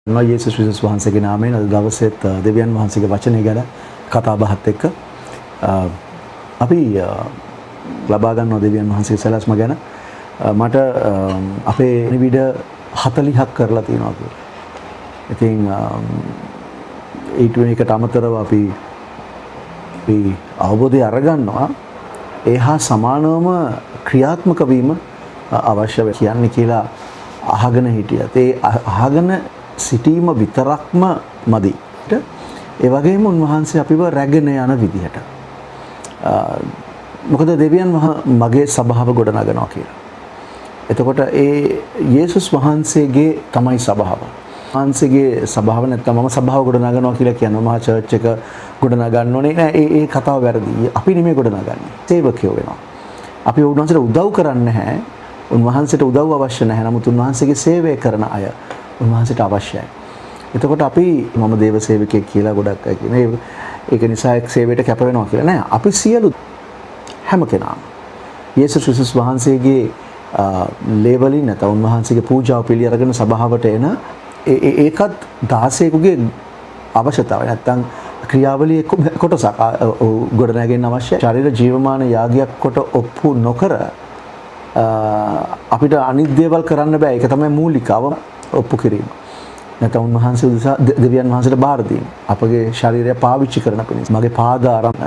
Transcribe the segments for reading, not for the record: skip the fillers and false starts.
යේසුස් ක්‍රිස්තුස් වහන්සේගේ නාමයෙන් අද දවසේත් දෙවියන් වහන්සේගේ වචනය ගැන කතා බහත් එක්ක අපි ලබා ගන්නවා දෙවියන් වහන්සේගේ සැලැස්ම ගැන. මට අපේ නිවිඩ 40ක් කරලා තියෙනවා කියලා. ඉතින් ඊට වෙනකට අමතරව අපි අවබෝධය අරගන්නවා ඒ හා සමානවම ක්‍රියාත්මක වීම අවශ්‍ය කියන්නේ කියලා අහගෙන හිටියත් ඒ අහගෙන සිටීම විතරක්ම මදි. ඒ වගේම උන්වහන්සේ අපිව රැගෙන යන විදිහට. මොකද දෙවියන් මගේ සභාව ගොඩනගනවා කියලා. එතකොට ඒ යේසුස් වහන්සේගේ තමයි සභාව. වහන්සේගේ සභාව නැත්නම් මම සභාව ගොඩනගනවා කියලා කියනවා. මහා චර්ච් එක ගොඩනගන්න ඕනේ නෑ. ඒ කතාව වැරදි. අපි නෙමෙයි ගොඩනගන්නේ. සේවකයෝ වෙනවා. අපි උන්වහන්සේට උදව් කරන්නේ නැහැ. උන්වහන්සේට උදව් අවශ්‍ය නැහැ. නමුත් උන්වහන්සේගේ සේවය කරන අය උන්වහන්සේට අවශ්‍යයි. එතකොට අපි මම දේව සේවකයෙක් කියලා ගොඩක් අය කියන ඒක නිසා එක් සේවයට කැප වෙනවා කියලා නෑ. අපි සියලු හැම කෙනාම යේසුස් ක්‍රිස්තුස් වහන්සේගේ ලේවලින් නැත්නම් උන්වහන්සේගේ පූජාව පිළි අරගෙන සභාවට එන ඒකත් 16කුගේ අවශ්‍යතාවය නැත්නම් ක්‍රියාවලියේ කොටසක් ගොඩනැගෙන්න අවශ්‍යයි. ශරීර ජීවමාන යාගයක් කොට ඔප්පු නොකර අපිට අනිත් දේවල් කරන්න බෑ. ඒක තමයි මූලිකව ඔප්පු කිරීම. නැත්නම් උන්වහන්සේ උදෙසා දෙවියන් වහන්සේට බාර දීම. අපගේ ශරීරය පාවිච්චි කරන පිණිස. මගේ පාද ආරම්භ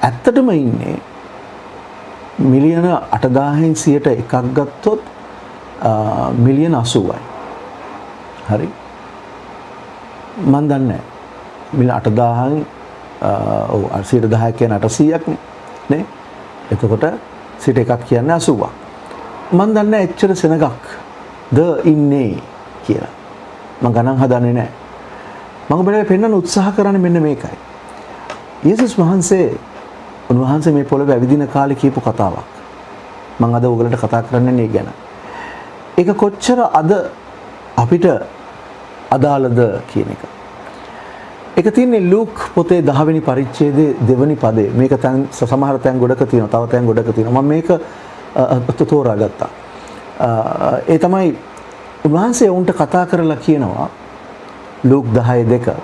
ඇත්තටම ඉන්නේ මිලියන 8000න් 100ට එකක් ගත්තොත් මිලියන 80යි. හරි. මන් දන්නේ නැහැ. මිලියන 8000න් 110 කියන්නේ 800ක් නේ. එතකොට 100ට එකක් කියන්නේ 80ක්. මන් දන්නේ එච්චර සෙනගක් ද ඉන්නේ කියලා. මම ගණන් හදන්නේ නැහැ. මම ඔබට පෙන්වන්න උත්සාහ කරන්නේ මෙන්න මේකයි. යේසුස් වහන්සේ උන්වහන්සේ මේ පොළොවේ ඇවිදින කාලේ කියපු කතාවක්. මම අද ඔයගලට කතා කරන්නේ මේ ගැන. ඒක කොච්චර අද අපිට අදාළද කියන එක. ඒක තියෙන්නේ ලූක් පොතේ 10 වෙනි පරිච්ඡේදයේ 2 වෙනි පදේ. මේක සමහර තැන් ගොඩක තියෙනවා. තව තැන් ගොඩක තියෙනවා. මම මේක තෝරාගත්තා. ඒ තමයි උන්වහන්සේ උන්ට කතා කරලා කියනවා ලූක් 10:2.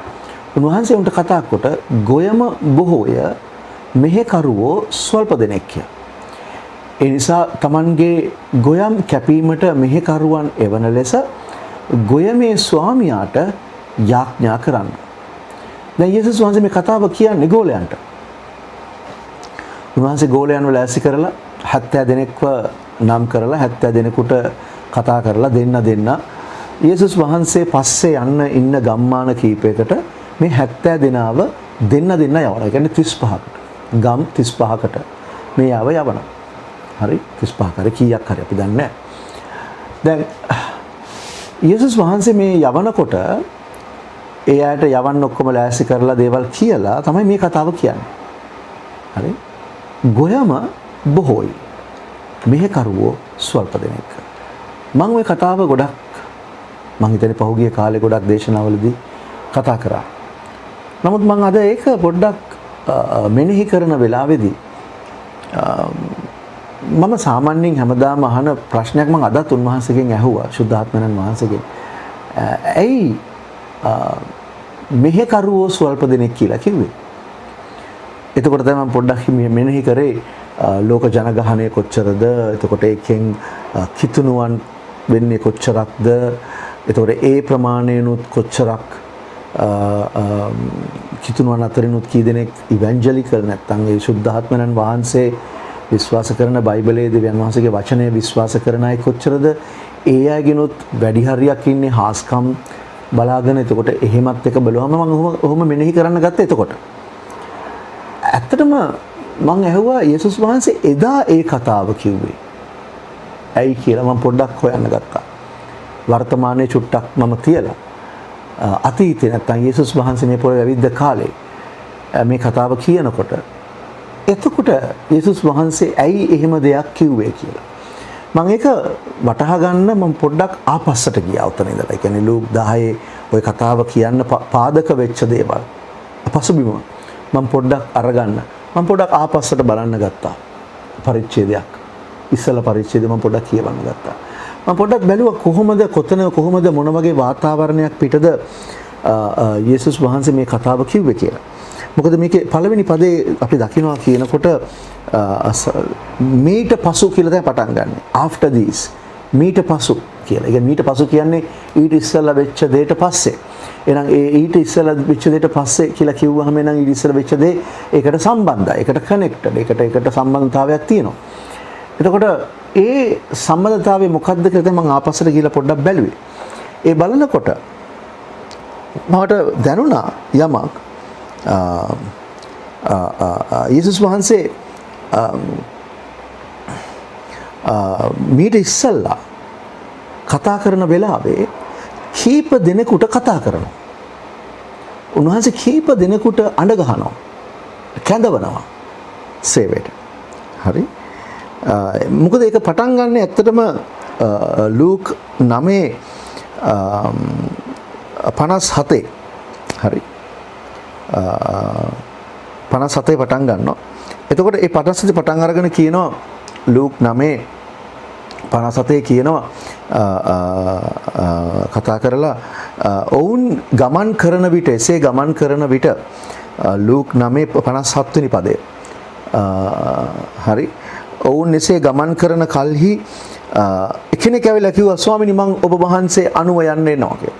උන්වහන්සේ උන්ට කතා කොට ගොයම බොහෝය මෙහෙකරුවෝ ස්වල්ප දෙනෙක්ය. ඒ නිසා Tamanගේ ගොයම් කැපීමට මෙහෙකරුවන් එවන ලෙස ගොයමේ ස්වාමියාට යාඥා කරන්න. දැන් යේසුස් වහන්සේ මේ කතාව කියන්නේ ගෝලයන්ට. උන්වහන්සේ ගෝලයන්ව ලෑස්ති කරලා 70 දෙනෙක්ව නම් කරලා 70 දෙනෙකුට කතා කරලා දෙන්න යේසුස් වහන්සේ පස්සේ යන්න ඉන්න ගම්මාන කීපයකට මේ 70 දෙනාව දෙන්න යවනවා. ඒ කියන්නේ 35කට. ගම් 35කට මේ යවනවා. හරි 35 කරේ කීයක් හරි අපි දන්නේ නැහැ. දැන් යේසුස් වහන්සේ මේ යවනකොට ඒ අයට යවන්න ඔක්කොම ලෑස්ති කරලා දේවල් කියලා තමයි මේ කතාව කියන්නේ. හරි ගොයම බොහෝයි මෙහෙකරුවෝ ස්වල්ප දෙනෙක්. මම ওই කතාව ගොඩක් මම හිතන්නේ පහුගිය කාලේ ගොඩක් දේශනාවලදී කතා කරා. නමුත් මම අද ඒක පොඩ්ඩක් මෙනෙහි කරන වෙලාවේදී මම සාමාන්‍යයෙන් හැමදාම අහන ප්‍රශ්නයක් මම අදත් උන්වහන්සේගෙන් ඇහුවා ශුද්ධාත්මයන් වහන්සේගෙන්. ඇයි මෙහෙකරුවෝ ස්වල්ප දෙනෙක් කියලා කිව්වේ? එතකොට තමයි මම පොඩ්ඩක් මෙනෙහි කරේ ලෝක ජනගහනය කොච්චරද? එතකොට ඒකෙන් කිතුණුවන් වෙන්නේ කොච්චරක්ද? එතකොට ඒ ප්‍රමාණයනොත් කොච්චරක් කිතුණුවන් අතරිනුත් කී දෙනෙක් ඉවැන්ජලිකල් නැත්නම් ඒ ශුද්ධාත්මයන් වහන්සේ විශ්වාස කරන බයිබලයේ දෙවියන් වහන්සේගේ වචනය විශ්වාස කරන අය කොච්චරද? ඒ අයගෙනුත් වැඩි හරියක් ඉන්නේ හාස්කම් බලාගෙන. එතකොට එහෙමත් එක බලුවම මම ඔහොම මෙනෙහි කරන්න ගත්තා. එතකොට ඇත්තටම මම ඇහුවා යේසුස් වහන්සේ එදා ඒ කතාව කිව්වේ ඇයි කියලා මම පොඩ්ඩක් හොයන්න ගත්තා. වර්තමානයේ චුට්ටක් මම තියලා අතීතේ නැත්නම් යේසුස් වහන්සේ මේ පොළොවේ ඇවිද්ද කාලේ මේ කතාව කියනකොට එතකොට යේසුස් වහන්සේ ඇයි එහෙම දෙයක් කිව්වේ කියලා මම ඒක වටහා ගන්න මම පොඩ්ඩක් ආපස්සට ගියා උතන ඉඳලා. ඒ කියන්නේ ලූක් 10 ওই කතාව කියන්න පාදක වෙච්ච දේවල් පසුබිම මම පොඩ්ඩක් අරගන්න මම පොඩ්ඩක් ආපස්සට බලන්න ගත්තා. පරිච්ඡේදයක් ඉස්සල පරිච්ඡේදය මම පොඩ්ඩක් කියවන්න ගත්තා. මම පොඩ්ඩක් බැලුවා කොහොමද කොතන කොහොමද මොන වගේ වාතාවරණයක් පිටද යේසුස් වහන්සේ මේ කතාව කිව්වේ කියලා. මොකද මේකේ පළවෙනි පදේ අපි දකිනවා කියනකොට මීට පසු කියලා තමයි පටන් ගන්න. after this මීට පසු කියලා. ඒ කියන්නේ මීට පසු කියන්නේ ඊට ඉස්සෙල්ලා වෙච්ච දෙයට පස්සේ. එහෙනම් ඒ ඊට ඉස්සෙල්ලා වෙච්ච දෙයට පස්සේ කියලා කිව්වහම එහෙනම් ඊට ඉස්සෙල්ලා වෙච්ච දේ ඒකට සම්බන්ධයි. ඒකට කනෙක්ටඩ්. ඒකට සම්බන්ධතාවයක් තියෙනවා. එතකොට ඒ සම්බන්ධතාවය මොකක්ද කියලා මම ආපස්සට ගිහලා පොඩ්ඩක් බැලුවේ. ඒ බලනකොට මට දැනුණා යමක් යේසුස් වහන්සේ මීට ඉස්සෙල්ලා කතා කරන වෙලාවේ කීප දෙනෙකුට කතා කරනවා. උන්වහන්සේ කීප දෙනෙකුට අඬ ගහනවා. කැඳවනවා සේවයට. හරි. මොකද ඒක පටන් ගන්න ඇත්තටම ලූක් 9:57 හරි 57 පටන් ගන්නවා. එතකොට ඒ 57 පටන් අරගෙන කියනවා ලූක් 9:57 කියනවා කතා කරලා ඔවුන් ගමන් කරන විට එසේ ගමන් කරන විට ලූක් 9:57 වෙනි පදය හරි ඔවුන් එසේ ගමන් කරන කල්හි එකිනෙක ඇවිල්ලා කිව්වා ස්වාමීනි මං ඔබ වහන්සේ අනුව යන්න එනවා කියලා.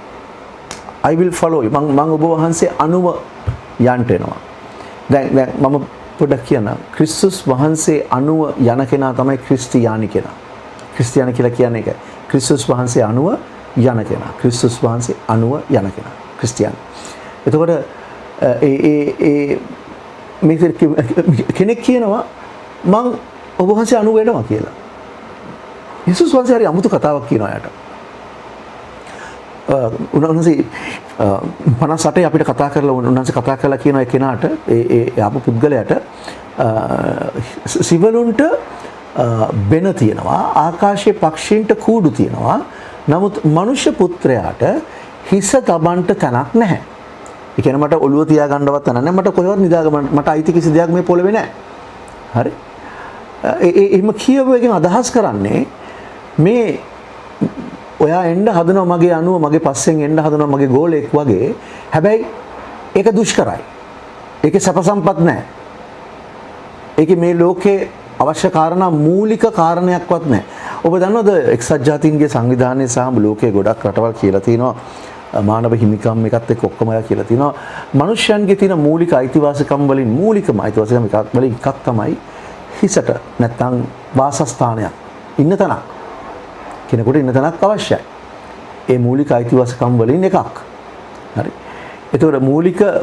I will follow you. මං ඔබ වහන්සේ අනුව යන්න එනවා. දැන් මම පොඩ්ඩක් කියන්න. ක්‍රිස්තුස් වහන්සේ අනුව යන කෙනා තමයි ක්‍රිස්තියානි කෙනා. ක්‍රිස්තියානි කියලා කියන්නේ ඒකයි. ක්‍රිස්තුස් වහන්සේ අනුව යන කෙනා. ක්‍රිස්තුස් වහන්සේ අනුව යන කෙනා. ක්‍රිස්තියානි. එතකොට මේ කෙනෙක් කියනවා මං ඔබ වහන්සේ අනුව වෙනවා කියලා. යේසුස් වහන්සේ හරි අමුතු කතාවක් කියනවා යාට. උන්වහන්සේ 58 අපිට කතා කරලා උන්වහන්සේ කතා කරලා කියන ඒ කෙනාට ඒ ආපු පුද්ගලයාට සිවලුන්ට බෙන තියෙනවා ආකාශයේ පක්ෂීන්ට කූඩු තියෙනවා නමුත් මනුෂ්‍ය පුත්‍රයාට හිස තබන්න තැනක් නැහැ. ඒ කියන්නේ මට ඔළුව තියාගන්නවත් තැනක් නැහැ. මට කොහෙවත් නිදාගන්න මට අයිති කිසි දෙයක් මේ පොළවේ නැහැ. හරි. එහෙම කියව එකෙන් අදහස් කරන්නේ මේ ඔයා එන්න හදනවා මගේ අනුව මගේ පස්සෙන් එන්න හදනවා මගේ ගෝලෙක් වගේ. හැබැයි ඒක දුෂ්කරයි. ඒකේ සැප සම්පත් නැහැ. ඒකේ මේ ලෝකේ අවශ්‍ය කාරණා මූලික කාරණයක්වත් නැහැ. ඔබ දන්නවද එක්සත් ජාතීන්ගේ සංවිධානයේ සහ ලෝකයේ ගොඩක් රටවල් කියලා තියෙනවා මානව හිමිකම් එකත් එක්ක ඔක්කොම කියලා තියෙනවා. මිනිස්යන්ගේ තියෙන මූලික අයිතිවාසිකම් වලින් මූලිකම අයිතිවාසිකම් එකක් වලින් එකක් තමයි හිසට නැත්නම් වාසස්ථානයක් ඉන්න තැනක්. කෙනෙකුට ඉන්න තැනක් අවශ්‍යයි. ඒ මූලික අයිතිවාසිකම් වලින් එකක්. හරි. ඒතකොට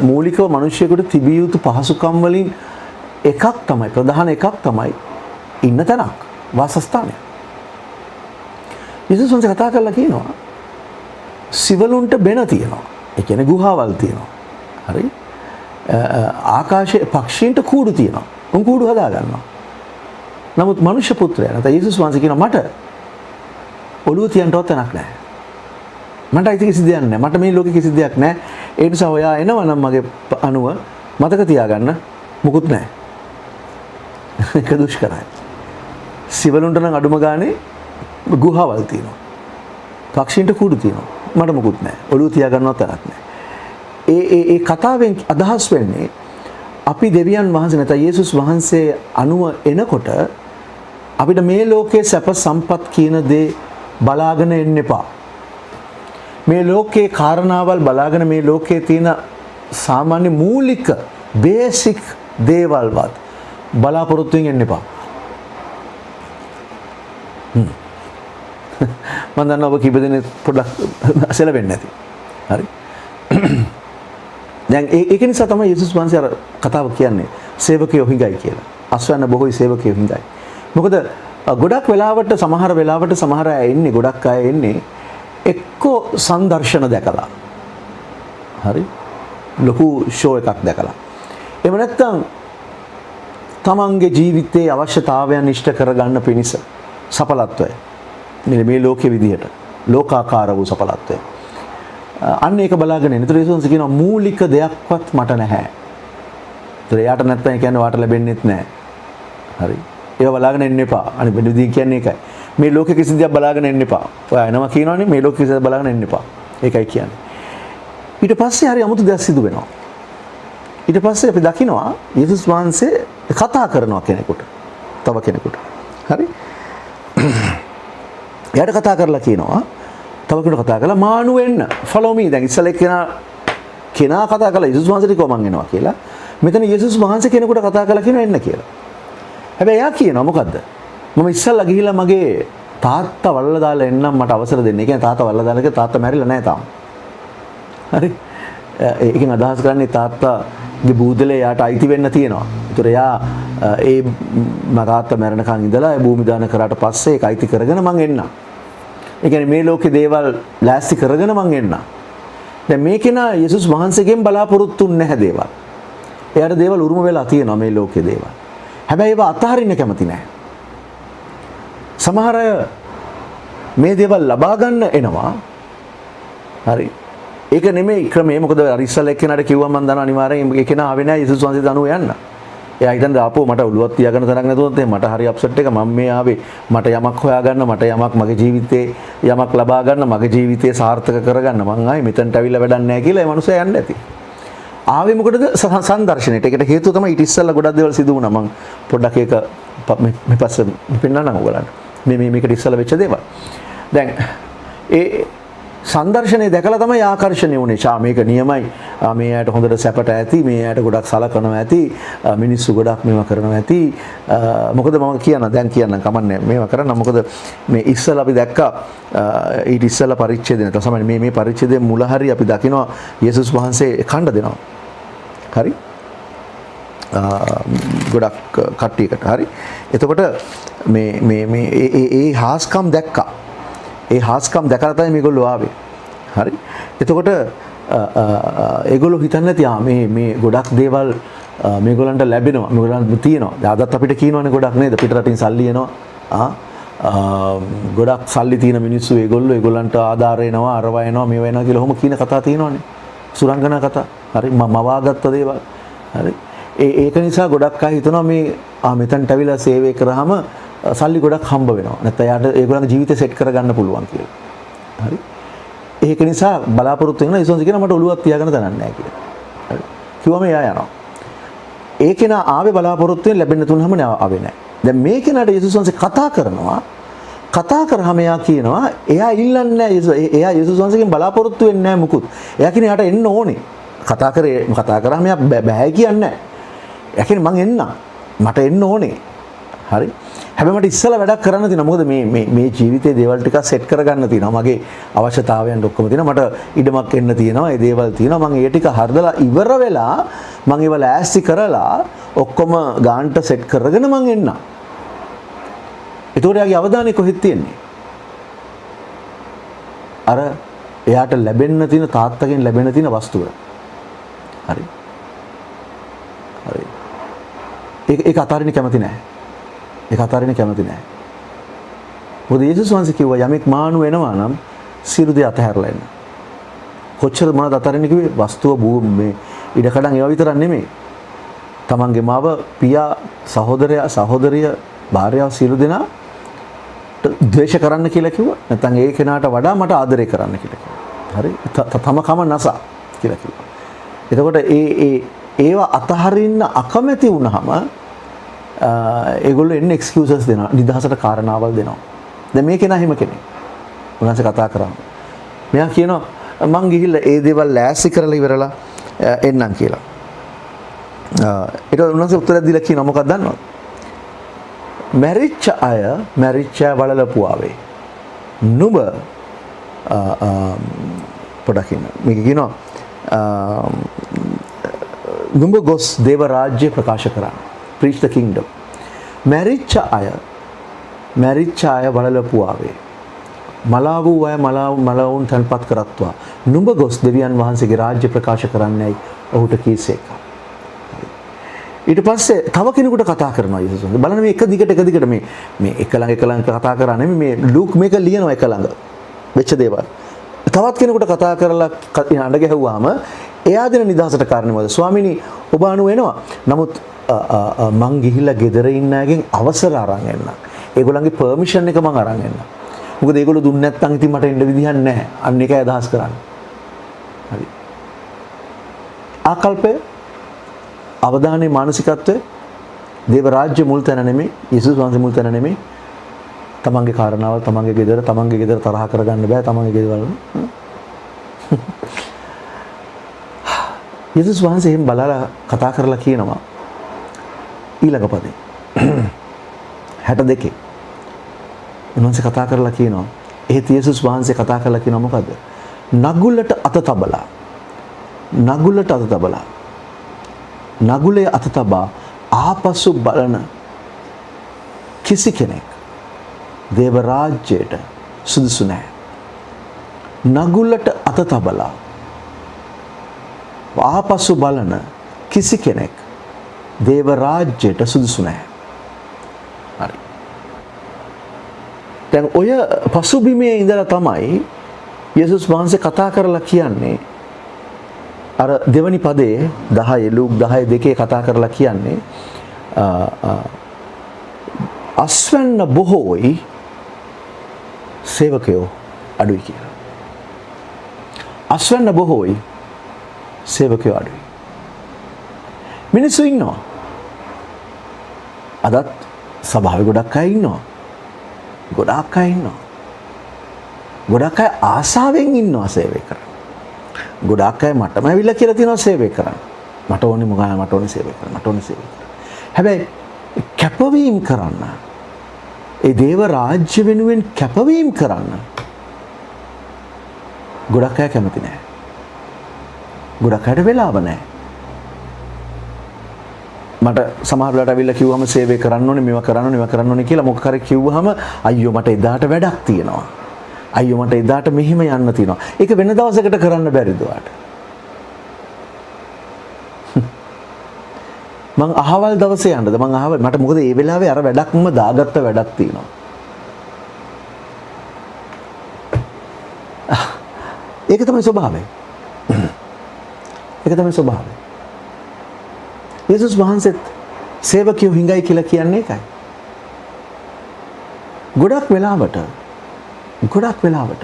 මූලිකව මිනිසියෙකුට තිබිය යුතු පහසුකම් වලින් එකක් තමයි ප්‍රධාන එකක් තමයි ඉන්න තැනක් වාසස්ථානය. යේසුස් වහන්සේ කතා කරලා කියනවා සිවලුන්ට බෙන තියෙනවා. ඒ කියන්නේ ගුහාවල් තියෙනවා. හරි. ආකාශයේ පක්ෂීන්ට කූඩු තියෙනවා. උන් කූඩු හදා ගන්නවා. නමුත් මනුෂ්‍ය පුත්‍රයා නැත්නම් යේසුස් වහන්සේ කියනවා මට ඔළුව තියන්නවත් තැනක් නැහැ. මට අයිති කිසි දෙයක් නැහැ. මට මේ ලෝකේ කිසි දෙයක් නැහැ. ඒ නිසා ඔයා එනවා නම් මගේ අනුව මතක තියාගන්න මුකුත් නැහැ. ඒක දුෂ්කරයි. සිවලුන්ට නම් අඩුම ගානේ ගුහාවල් තියෙනවා. පක්ෂීන්ට කුඩු තියෙනවා. මට මුකුත් නැහැ. ඔළුව තියාගන්නවත් තැනක් නැහැ. ඒ කතාවෙන් අදහස් වෙන්නේ අපි දෙවියන් වහන්සේ නැත්නම් යේසුස් වහන්සේ අනුව එනකොට අපිට මේ ලෝකයේ සැප සම්පත් කියන දේ බලාගෙන එන්න එපා. මේ ලෝකයේ කාරණාවල් බලාගෙන මේ ලෝකයේ තියෙන සාමාන්‍ය මූලික බේසික් දේවල්වත් බලාපොරොත්තු වෙන්න එපා. මම දන්නවා ඔබ කීප දෙනෙක් පොඩ්ඩක් සැලෙන්නේ නැති. හරි. දැන් ඒක නිසා තමයි යේසුස් වහන්සේ අර කතාව කියන්නේ සේවකයෝ හිඟයි කියලා. අස්වැන්න බොහෝයි සේවකයෝ හිඟයි. මොකද ගොඩක් වෙලාවට සමහර අය එන්නේ ගොඩක් අය එන්නේ එක්කෝ සංදර්ශන දැකලා. හරි. ලොකු ෂෝ එකක් දැකලා. එහෙම නැත්නම් තමන්ගේ ජීවිතයේ අවශ්‍යතාවයන් ඉෂ්ට කරගන්න පිණිස සඵලත්වය. මේ ලෝකයේ විදිහට ලෝකාකාර වූ සඵලත්වය. අන්න ඒක බලාගෙන ඉන්න. ඒතර යේසුස් කියනවා මූලික දෙයක්වත් මට නැහැ. ඒතර යාට නැත්නම් ඒ කියන්නේ වාට ලැබෙන්නේත් නැහැ. හරි. ඒව බලාගෙන ඉන්න එපා. අනිත් විදිහින් කියන්නේ ඒකයි. මේ ලෝකෙ කිසි දෙයක් බලාගෙන එන්න එපා. ඔයා එනවා කියනවනේ මේ ලෝකෙ කිසි දෙයක් බලාගෙන එන්න එපා. ඒකයි කියන්නේ. ඊට පස්සේ හරි අමුතු දෙයක් සිදු වෙනවා. ඊට පස්සේ අපි දකිනවා යේසුස් වහන්සේ කතා කරනවා කෙනෙකුට. තව කෙනෙකුට. හරි? එයාට කතා කරලා කියනවා තව කෙනෙකුට කතා කරලා මානු වෙන්න follow me. දැන් ඉස්සෙල්ලා කෙනා කතා කරලා යේසුස් වහන්සේට කිව්වා මං එනවා කියලා. මෙතන යේසුස් වහන්සේ කෙනෙකුට කතා කරලා කියනවා එන්න කියලා. හැබැයි එයා කියනවා මොකද්ද? මම ඉස්සෙල්ලා ගිහිල්ලා මගේ තාත්තා වල්ලා දාලා එන්නම් මට අවසර දෙන්න. ඒ කියන්නේ තාත්තා වල්ලා දාලා කියලා තාත්තා මැරිලා නැහැ තාම. හරි? ඒකෙන් අදහස් කරන්නේ තාත්තාගේ බූදලේ යාට අයිති වෙන්න තියෙනවා. ඒතර එයා ඒ තාත්තා මැරෙනකන් ඉඳලා ඒ භූමි දාන කරාට පස්සේ ඒක අයිති කරගෙන මං එන්නම්. ඒ කියන්නේ මේ ලෝකේ දේවල් ලෑස්ති කරගෙන මං එන්නම්. දැන් මේ කෙනා යේසුස් වහන්සේගෙන් බලාපොරොත්තු නැහැ දේවල්. එයාට දේවල් උරුම වෙලා තියෙනවා මේ ලෝකේ දේවල්. හැබැයි ඒවා අතහරින්න කැමති නැහැ. සමහර අය මේ දේවල් ලබා ගන්න එනවා. හරි. ඒක නෙමෙයි ක්‍රමය. මොකද අර ඉස්සල්ලා එක්කෙනාට කිව්වා මම දන්නවා අනිවාර්යෙන් ඒ කෙනා ආවේ නැහැ යේසුස් වහන්සේ දනුව යන්න. එයා හිතන්නේ ආපෝ මට ඔළුවක් තියාගන්න තරක් නැතුවත් මට හරි අප්සෙට් එක මම මේ ආවේ මට යමක් හොයාගන්න මට යමක් මගේ ජීවිතේ යමක් ලබා ගන්න මගේ ජීවිතේ සාර්ථක කරගන්න මං ආයේ මෙතනට අවිල්ලා වැඩක් නැහැ කියලා ඒ මනුස්සයා යන්න ඇති. ආවේ මොකටද සංදර්ශනෙට. ඒකට හේතුව තමයි ඊට ඉස්සල්ලා ගොඩක් දේවල් සිදු වුණා. මං පොඩ්ඩක් ඒක මේ පස්සේ පෙන්නන්නම් ඔයගලන්ට. මේකට ඉස්සල්ලා වෙච්ච දේවල්. දැන් ඒ සංදර්ශනේ දැකලා තමයි ආකර්ෂණය වුනේ. මේක නියමයි. මේ ඇයට හොඳට සැපට ඇති. මේ ඇයට ගොඩක් සලකනවා ඇති. මිනිස්සු ගොඩක් මේවා කරනවා ඇති. මොකද මම දැන් කියන්නම් කමන්නේ මේවා කරන්න. මොකද මේ ඉස්සලා අපි දැක්කා ඊට ඉස්සලා පරිච්ඡේදය. තමයි මේ පරිච්ඡේදයේ මුල හරි අපි දකිනවා යේසුස් වහන්සේ කණ්ඩ දෙනවා. හරි? ගොඩක් කට්ටියකට. හරි? එතකොට මේ හාස්කම් දැක්කා. ඒ හාස්කම් දැකලා තමයි මේගොල්ලෝ ආවේ. හරි. එතකොට ඒගොල්ලෝ හිතන්නේ නැති මේ ගොඩක් දේවල් මේගොල්ලන්ට ලැබෙනවා. මේගොල්ලන්ට තියෙනවා. අදත් අපිට කියනවනේ ගොඩක් නේද? පිටරටින් සල්ලි එනවා. ගොඩක් සල්ලි තියෙන මිනිස්සු ඒගොල්ලන්ට ආධාර එනවා, අරව එනවා, මේව එනවා කියලා ඔහොම කියන කතා තියෙනවනේ. සුරංගනා කතා. හරි. මවාගත්ත දේවල්. හරි. ඒක නිසා ගොඩක් අය හිතනවා මේ මෙතනට අවිලා සේවය කරාම සල්ලි ගොඩක් හම්බ වෙනවා. නැත්නම් යාට ඒගොල්ලන්ගේ ජීවිතය සෙට් කරගන්න පුළුවන් කියලා. හරි. ඒක නිසා බලාපොරොත්තු වෙනවා යේසුස් කියන මට ඔළුවක් තියාගෙන තනන්නේ නැහැ කියලා. හරි. කිව්වම එයා යනවා. ඒ කෙනා ආවේ බලාපොරොත්තු වෙන ලැබෙන්න තුනම ආවේ නැහැ. දැන් මේ කෙනාට යේසුස් වහන්සේ කතා කරනවා. කතා කරාම එයා කියනවා එයා ඉල්ලන්නේ නැහැ එයා යේසුස් වහන්සේගෙන් බලාපොරොත්තු වෙන්නේ නැහැ මුකුත්. එයා කියන්නේ යාට එන්න ඕනේ. කතා කරාම එයා බෑ කියන්නේ නැහැ. එයා කියන්නේ මං එන්නම්. මට එන්න ඕනේ. හරි. හැබැයි මට ඉස්සෙල්ලා වැඩක් කරන්න තියෙනවා. මොකද මේ ජීවිතේ දේවල් ටිකක් සෙට් කරගන්න තියෙනවා. මගේ අවශ්‍යතාවයන් ඔක්කොම තියෙනවා. මට ඉඩමක් එන්න තියෙනවා. ඒ දේවල් තියෙනවා. මම ඒ ටික හරිදලා ඉවර වෙලා මම ඒව ලෑස්ති කරලා ඔක්කොම ගාන්ට සෙට් කරගෙන මම එන්නම්. ඒතකොට යාගේ අවධානය කොහෙද තියෙන්නේ? අර එයාට ලැබෙන්න තියෙන තාත්තගෙන් ලැබෙන්න තියෙන වස්තුව. හරි. හරි. ඒක අතාරින්න කැමති නැහැ. ඒක අතාරින්න කැමති නැහැ. මොකද යේසුස් වහන්සේ කිව්වා යමෙක් මානු වෙනවා නම් සියලු දේ අතහැරලා එන්න. කොච්චර මොනවද අතාරින්න කිව්වේ? වස්තුව මේ ඉඩකඩම් ඒවා විතරක් නෙමෙයි. තමන්ගේ මව, පියා, සහෝදරයා, සහෝදරිය, භාර්යාව සියලු දෙනා ද්වේෂ කරන්න කියලා කිව්වා. නැත්නම් ඒ කෙනාට වඩා මට ආදරය කරන්න කියලා කිව්වා. හරි? තම කම නසා කියලා කිව්වා. එතකොට ඒවා අතහරින්න අකමැති වුණාම ඒගොල්ලෝ එන්නේ එක්ස්කියුසස් දෙනවා. නිදහසට කාරණාවල් දෙනවා. දැන් මේ කෙනා හිම කෙනෙක්. උන්වහන්සේ කතා කරා. මෙයා කියනවා මං ගිහිල්ලා ඒ දේවල් ලෑස්ති කරලා ඉවරලා එන්නම් කියලා. ඊට උන්වහන්සේ උත්තර දීලා කියනවා මොකක්ද දන්නවද? මැරිච්ච අය වලලපුවාවේ. නුඹ පොඩක් ඉන්න. මේක කියනවා නුඹ ගොස් දේව රාජ්‍ය ප්‍රකාශ කරන්න. preach the kingdom. මැරිච්ච අය වලලපුවාවේ. මලා වූ අය මලවුන් තන්පත් කරත්වා. නුඹ ගොස් දෙවියන් වහන්සේගේ රාජ්‍ය ප්‍රකාශ කරන්නයි ඔහුට කීසේක. ඊට පස්සේ තව කෙනෙකුට කතා කරනවා යේසුස් වහන්සේ. බලන්න මේ එක දිගට මේ එක ළඟ කතා කරා නෙමෙයි මේ ලූක් මේක ලියනවා එක ළඟ වෙච්ච දේවල්. තවත් කෙනෙකුට කතා කරලා අඬ ගැහුවාම එයා දෙන නිදහසට කාරණේ මොකද? ස්වාමීනි ඔබ අනු වෙනවා. නමුත් මං ගිහිල්ලා ගෙදර ඉන්න අයගෙන් අවසර අරන් එන්න. ඒගොල්ලන්ගේ පර්මිෂන් එක මම අරන් එන්න. මොකද ඒගොල්ලෝ දුන්නේ නැත්නම් ඉතින් මට එන්න විදිහක් නැහැ. අන්න ඒකයි අදහස් කරන්නේ. හරි. ආකල්පය, අවධානයේ මානසිකත්වය දේව රාජ්‍ය මුල් තැන නෙමෙයි, යේසුස් වහන්සේ මුල් තැන නෙමෙයි. තමන්ගේ කාරණාවල්, තමන්ගේ ගෙදර තරහ කරගන්න බෑ. තමන්ගේ ගෙදරවල යේසුස් වහන්සේ එහෙම බලලා කතා කරලා කියනවා ඊළඟ පදේ 62 උන්වහන්සේ කතා කරලා කියනවා එහෙත් යේසුස් වහන්සේ කතා කරලා කියනවා මොකද්ද? නගුලට අත තබලා නගුලේ අත තබා ආපසු බලන කිසි කෙනෙක් දේව රාජ්‍යයට සුදුසු නැහැ. නගුලට අත තබලා ආපසු බලන කිසි කෙනෙක් දේව රාජ්‍යයට සුදුසු නැහැ. හරි. දැන් ඔය පසුබිමේ ඉඳලා තමයි යේසුස් වහන්සේ කතා කරලා කියන්නේ අර දෙවනි පදයේ 10 ලූක් 10:2 කතා කරලා කියන්නේ අස්වැන්න බොහෝයි සේවකයෝ අඩුයි කියලා. අස්වැන්න බොහෝයි සේවකයෝ අඩුයි. මිනිස්සු ඉන්නවා. අදත් සභාවේ ගොඩක් අය ඉන්නවා. ගොඩක් අය ආසාවෙන් ඉන්නවා සේවය කරන්න. ගොඩක් අය මටම ඇවිල්ලා කියලා තියෙනවා සේවය කරන්න. මට ඕනේ මොකක්ද? මට ඕනේ සේවය කරන්න. හැබැයි කැපවීම කරන්න. ඒ දේව රාජ්‍ය වෙනුවෙන් කැපවීම කරන්න ගොඩක් අය කැමති නැහැ. ගොඩක් අයට වෙලාව නැහැ. මට සමහර වෙලාවට අවිල්ලා කිව්වම සේවය කරන්න ඕනේ, මේවා කරන්න ඕනේ කියලා මොකක් හරි කිව්වහම අයියෝ මට එදාට වැඩක් තියෙනවා. අයියෝ මට එදාට මෙහිම යන්න තියෙනවා. ඒක වෙන දවසකට කරන්න බැරිද ඔයාට? මං අහවල් දවසේ යන්නද? මට මොකද ඒ වෙලාවේ අර වැඩක්ම දාගත්ත වැඩක් තියෙනවා. ඒක තමයි ස්වභාවය. යේසුස් වහන්සේත් සේවකයෝ හිඟයි කියලා කියන්නේ ඒකයි. ගොඩක් වෙලාවට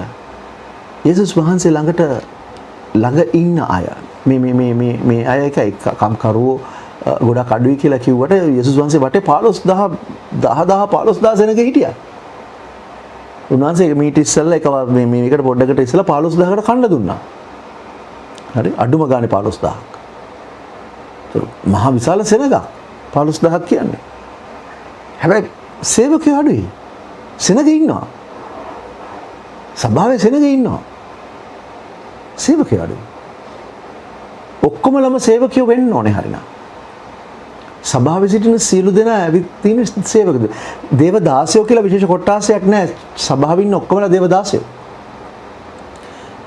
යේසුස් වහන්සේ ළඟ ඉන්න අය මේ අය එකයි කම්කරුවෝ ගොඩක් අඩුයි කියලා කිව්වට යේසුස් වහන්සේ වටේ 15000 සෙනඟ හිටියා. උන්වහන්සේ මීට ඉස්සෙල්ලා මේකට පොඩ්ඩකට ඉස්සෙල්ලා 15000කට කන්න දුන්නා. හරි අඩුම ගානේ 15000ක්. මහා විශාල සෙනඟක් 15000ක් කියන්නේ. හැබැයි සේවකයෝ අඩුයි. සෙනඟ ඉන්නවා. සභාවේ සෙනඟ ඉන්නවා. සේවකයෝ අඩුයි. ඔක්කොමලම සේවකයෝ වෙන්න ඕනේ හරිනම්. සභාවේ සිටින සියලු දෙනා ඇවිත් තියෙන සේවකද? දේව දාසයෝ කියලා විශේෂ කොටාසයක් නැහැ. සභාවේ ඉන්න ඔක්කොමලා දේව දාසයෝ.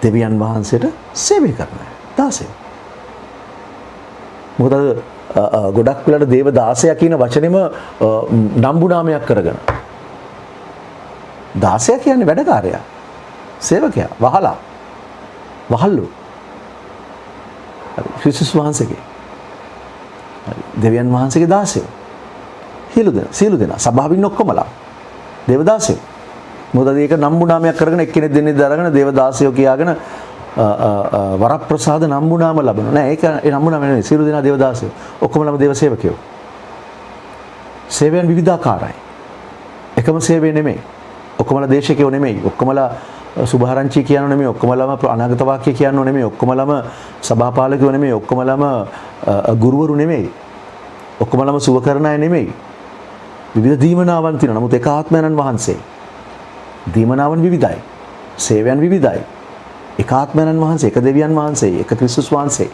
දෙවියන් වහන්සේට සේවය කරන දාසයෝ. මොකද ගොඩක් වෙලාවට දේව දාසයා කියන වචනේම නම්බු නාමයක් කරගෙන. දාසයා කියන්නේ වැඩකාරයා. සේවකයා, වහල්ලු. ක්‍රිස්තුස් වහන්සේගේ. දෙවියන් වහන්සේගේ දාසයෝ. සියලු දෙනා සභාවින් ඔක්කොමලා දේව දාසයෝ. මොකද ඒක නම්බු නාමයක් කරගෙන එක්කෙනෙක් දෙන්නේ දරගෙන දේව දාසයෝ කියාගෙන වරප්‍රසාද නම්බු නාම ලබනවා. නෑ ඒක ඒ නම්බු නාම නෙවෙයි. සියලු දෙනා දේව දාසයෝ. ඔක්කොමලම දේව සේවකයෝ. සේවයන් විවිධාකාරයි. එකම සේවය නෙමෙයි. ඔක්කොමලා දේශකයෝ නෙමෙයි. ඔක්කොමලා සුභාරංචි කියනෝ නෙමෙයි. ඔක්කොමලම අනාගත වාක්‍ය කියනෝ නෙමෙයි. ඔක්කොමලම සභාපාලකයෝ නෙමෙයි. ඔක්කොමලම ගුරුවරු නෙමෙයි. ඔක්කොමලම සුව කරන අය නෙමෙයි. විවිධ දීමනාවන් තියෙනවා. නමුත් එක ආත්මයන්න් වහන්සේ. දීමනාවන් විවිධයි. සේවයන් විවිධයි. එක ආත්මයන්න් වහන්සේ, එක දෙවියන් වහන්සේ, එක ක්‍රිස්තුස් වහන්සේ.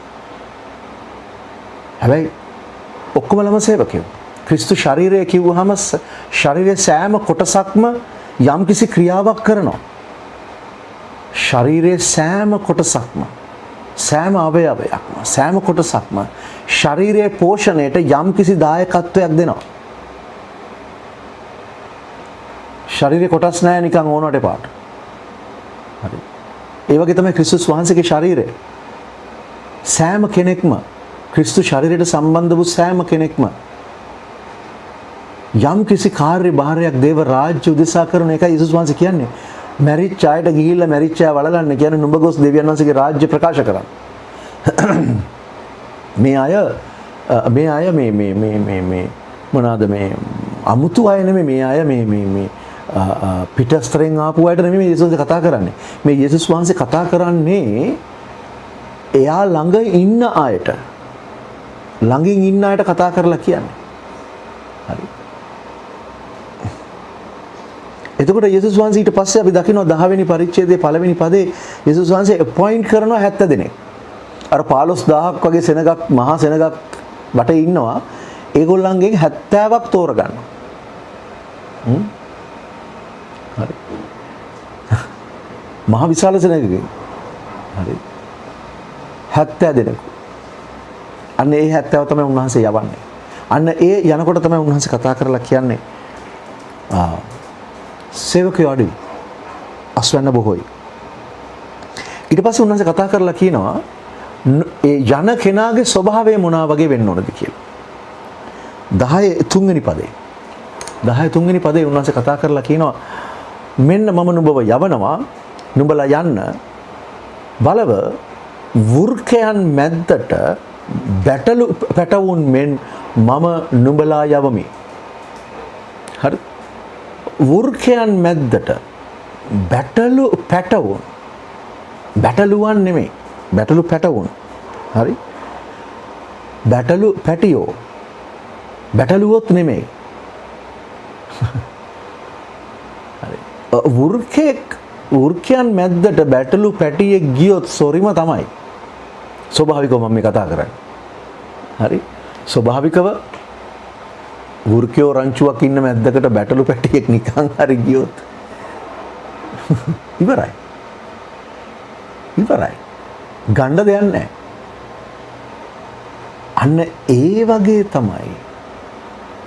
හැබැයි ඔක්කොමලම සේවකයෝ. ක්‍රිස්තු ශරීරය කිව්වහම ශරීරයේ සෑම කොටසක්ම යම්කිසි ක්‍රියාවක් කරනවා. ශරීරයේ සෑම කොටසක්ම, සෑම අවයවයක්ම, සෑම කොටසක්ම ශරීරයේ පෝෂණයට යම්කිසි දායකත්වයක් දෙනවා. ශරීරයේ කොටස් නැහැ නිකන් ඕනවට එපාට. හරි. ඒ වගේ තමයි ක්‍රිස්තුස් වහන්සේගේ ශරීරය. සෑම කෙනෙක්ම ක්‍රිස්තු ශරීරයට සම්බන්ධ වූ සෑම කෙනෙක්ම යම් කිසි කාර්ය භාරයක් දේව රාජ්‍ය උදෙසා කරන එකයි යේසුස් වහන්සේ කියන්නේ. මැරිච්ච අයට ගිහිල්ලා මැරිච්ච අය වළඳන්න කියන්නේ නුඹ ගොස් දෙවියන් වහන්සේගේ රාජ්‍ය ප්‍රකාශ කරන්න. මේ අය මේ මොනවාද මේ අමුතු අය නෙමෙයි මේ අය මේ පිටස්තරෙන් ආපු අයට නෙමෙයි යේසුස් වහන්සේ කතා කරන්නේ. මේ යේසුස් වහන්සේ කතා කරන්නේ එයා ළඟ ඉන්න අයට. ළඟින් ඉන්න අයට කතා කරලා කියන්නේ. හරි. එතකොට යේසුස් වහන්සේ ඊට පස්සේ අපි දකිනවා 10 වෙනි පරිච්ඡේදයේ පළවෙනි පදේ යේසුස් වහන්සේ අපොයින්ට් කරනවා 70 දෙනෙක්. අර 15000ක් වගේ සෙනගක් මහා සෙනගක් වටේ ඉන්නවා. ඒගොල්ලන්ගෙන් 70ක් තෝරගන්නවා. හරි. මහා විශාල සෙනගකින්. හරි. 70 දෙනෙකු. අන්න ඒ 70 තමයි උන්වහන්සේ යවන්නේ. අන්න ඒ යනකොට තමයි උන්වහන්සේ කතා කරලා කියන්නේ සේවකයෝ අඩුයි. අස්වැන්න බොහෝයි. ඊට පස්සේ උන්වහන්සේ කතා කරලා කියනවා ඒ යන කෙනාගේ ස්වභාවය මොනවා වගේ වෙන්න ඕනද කියලා. 10 තුන්වෙනි පදේ. 10 තුන්වෙනි පදේ උන්වහන්සේ කතා කරලා කියනවා මෙන්න මම නුඹව යවනවා නුඹලා යන්න බලව වෘකයන් මැද්දට බැටළු පැටවුන් මෙන් මම නුඹලා යවමි. හරි. වෘකයන් මැද්දට බැටළු පැටවුන් බැටළුවන් නෙමෙයි බැටළු පැටවුන්. හරි. බැටළු පැටියෝ බැටළුවොත් නෙමෙයි. හරි. වෘකයන් මැද්දට බැටළු පැටියෙක් ගියොත් සොරිම තමයි. ස්වභාවිකව මම මේ කතා කරන්නේ. හරි. ස්වභාවිකව වෘකයෝ රංචුවක් ඉන්න මැද්දකට බැටළු පැටියෙක් නිකන් හරි ගියොත් ඉවරයි. ගණ්ඩ දෙයක් නැහැ. අන්න ඒ වගේ තමයි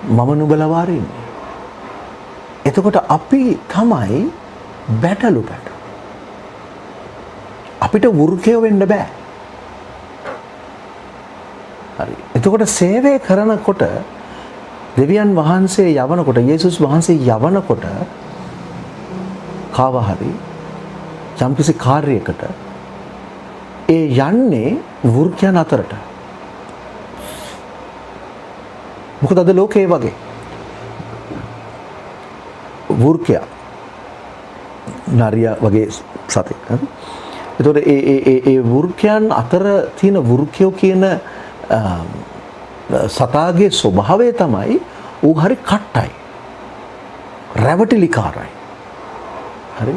මම නුඹලා වාරින්නේ. එතකොට අපි තමයි බැටළු පැට. අපිට වෘකයෝ වෙන්න බෑ. හරි. එතකොට සේවය කරනකොට දෙවියන් වහන්සේ යවනකොට යේසුස් වහන්සේ යවනකොට කාව හරි යම්කිසි කාර්යයකට ඒ යන්නේ වෘකයන් අතරට. මොකද අද ලෝකේ වගේ වෘකයා නරියා වගේ සතෙක්. එතකොට ඒ වෘකයන් අතර තියෙන වෘකයෝ කියන සතාගේ ස්වභාවය තමයි ඌ හරි කට්ටයි. රැවටිලිකාරයි. හරි.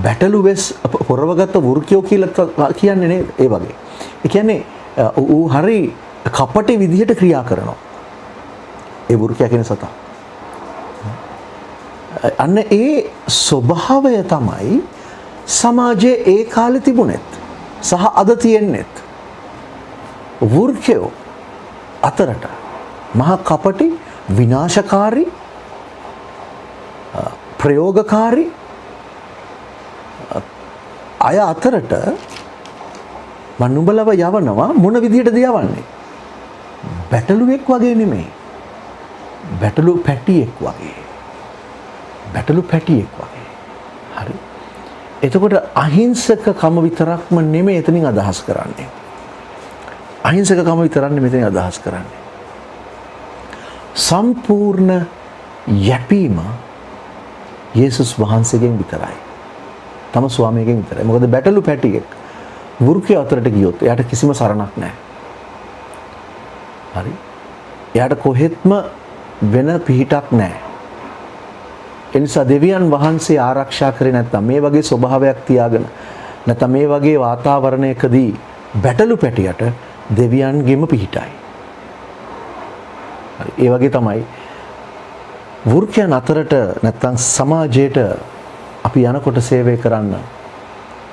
බැටළු වෙස් පොරවගත්ත වෘකයෝ කියලා කියන්නේ නේද? ඒ වගේ. ඒ කියන්නේ ඌ හරි කපටි විදිහට ක්‍රියා කරනවා. ඒ වෘකයා කියන සතා. අන්න ඒ ස්වභාවය තමයි සමාජයේ ඒ කාලේ තිබුණෙත් සහ අද තියෙන්නෙත්. වෘකයෝ අතරට මහා කපටි විනාශකාරී ප්‍රයෝගකාරී අය අතරට මම නුඹලව යවනවා මොන විදිහටද යවන්නේ? බැටළුවෙක් වගේ නෙමෙයි. බැටළු පැටියෙක් වගේ. හරි. එතකොට අහිංසකකම විතරක්ම නෙමෙයි එතනින් අදහස් කරන්නේ. අහිංසකකම විතරන්නේ මෙතන අදහස් කරන්නේ. සම්පූර්ණ යැපීම යේසුස් වහන්සේගෙන් විතරයි. තම ස්වාමියගෙන් විතරයි. මොකද බැටළු පැටියෙක් වෘකය අතරට ගියොත් එයාට කිසිම සරණක් නැහැ. හරි. එයාට කොහෙත්ම වෙන පිහිටක් නැහැ. ඒ නිසා දෙවියන් වහන්සේ ආරක්ෂා කරේ නැත්නම් මේ වගේ ස්වභාවයක් තියාගෙන නැත්නම් මේ වගේ වාතාවරණයකදී බැටළු පැටියට දෙවියන්ගෙම පිහිටයි. හරි. ඒ වගේ තමයි වෘකයන් අතරට නැත්නම් සමාජයට අපි යනකොට සේවය කරන්න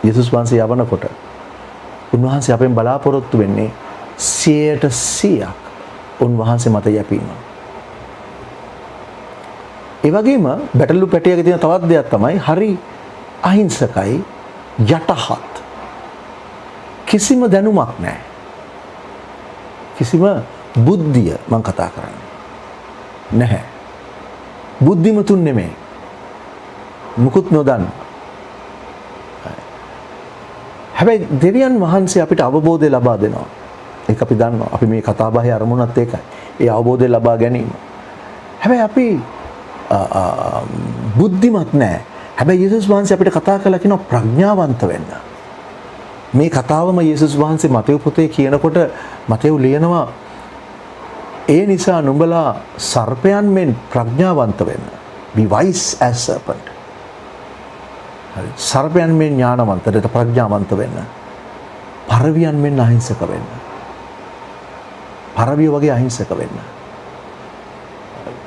යේසුස් වහන්සේ යවනකොට උන්වහන්සේ අපෙන් බලාපොරොත්තු වෙන්නේ 100% උන්වහන්සේ මත යැපීම. ඒ වගේම බැටළු පැටියක තියෙන තවත් දෙයක් තමයි හරි අහිංසකයි යටහත්. කිසිම දැනුමක් නැහැ. කිසිම බුද්ධිය මම කතා කරන්නේ නැහැ. බුද්ධිමතුන් නෙමෙයි. මුකුත් නොදන්න. හැබැයි දෙවියන් වහන්සේ අපිට අවබෝධය ලබා දෙනවා. ඒක අපි දන්නවා. අපි මේ කතා බහේ අරමුණත් ඒකයි. ඒ අවබෝධය ලබා ගැනීම. හැබැයි අපි බුද්ධිමත් නැහැ. හැබැයි යේසුස් වහන්සේ අපිට කතා කළා කියනවා ප්‍රඥාවන්ත වෙන්න. මේ කතාවම යේසුස් වහන්සේ මතෙව් පොතේ කියනකොට මතෙව් ලියනවා ඒ නිසා නුඹලා සර්පයන් මෙන් ප්‍රඥාවන්ත වෙන්න. Be wise as serpent. හරි. සර්පයන් මෙන් ඥානවන්තට ප්‍රඥාවන්ත වෙන්න. පරවියන් මෙන් අහිංසක වෙන්න. පරවිය වගේ අහිංසක වෙන්න.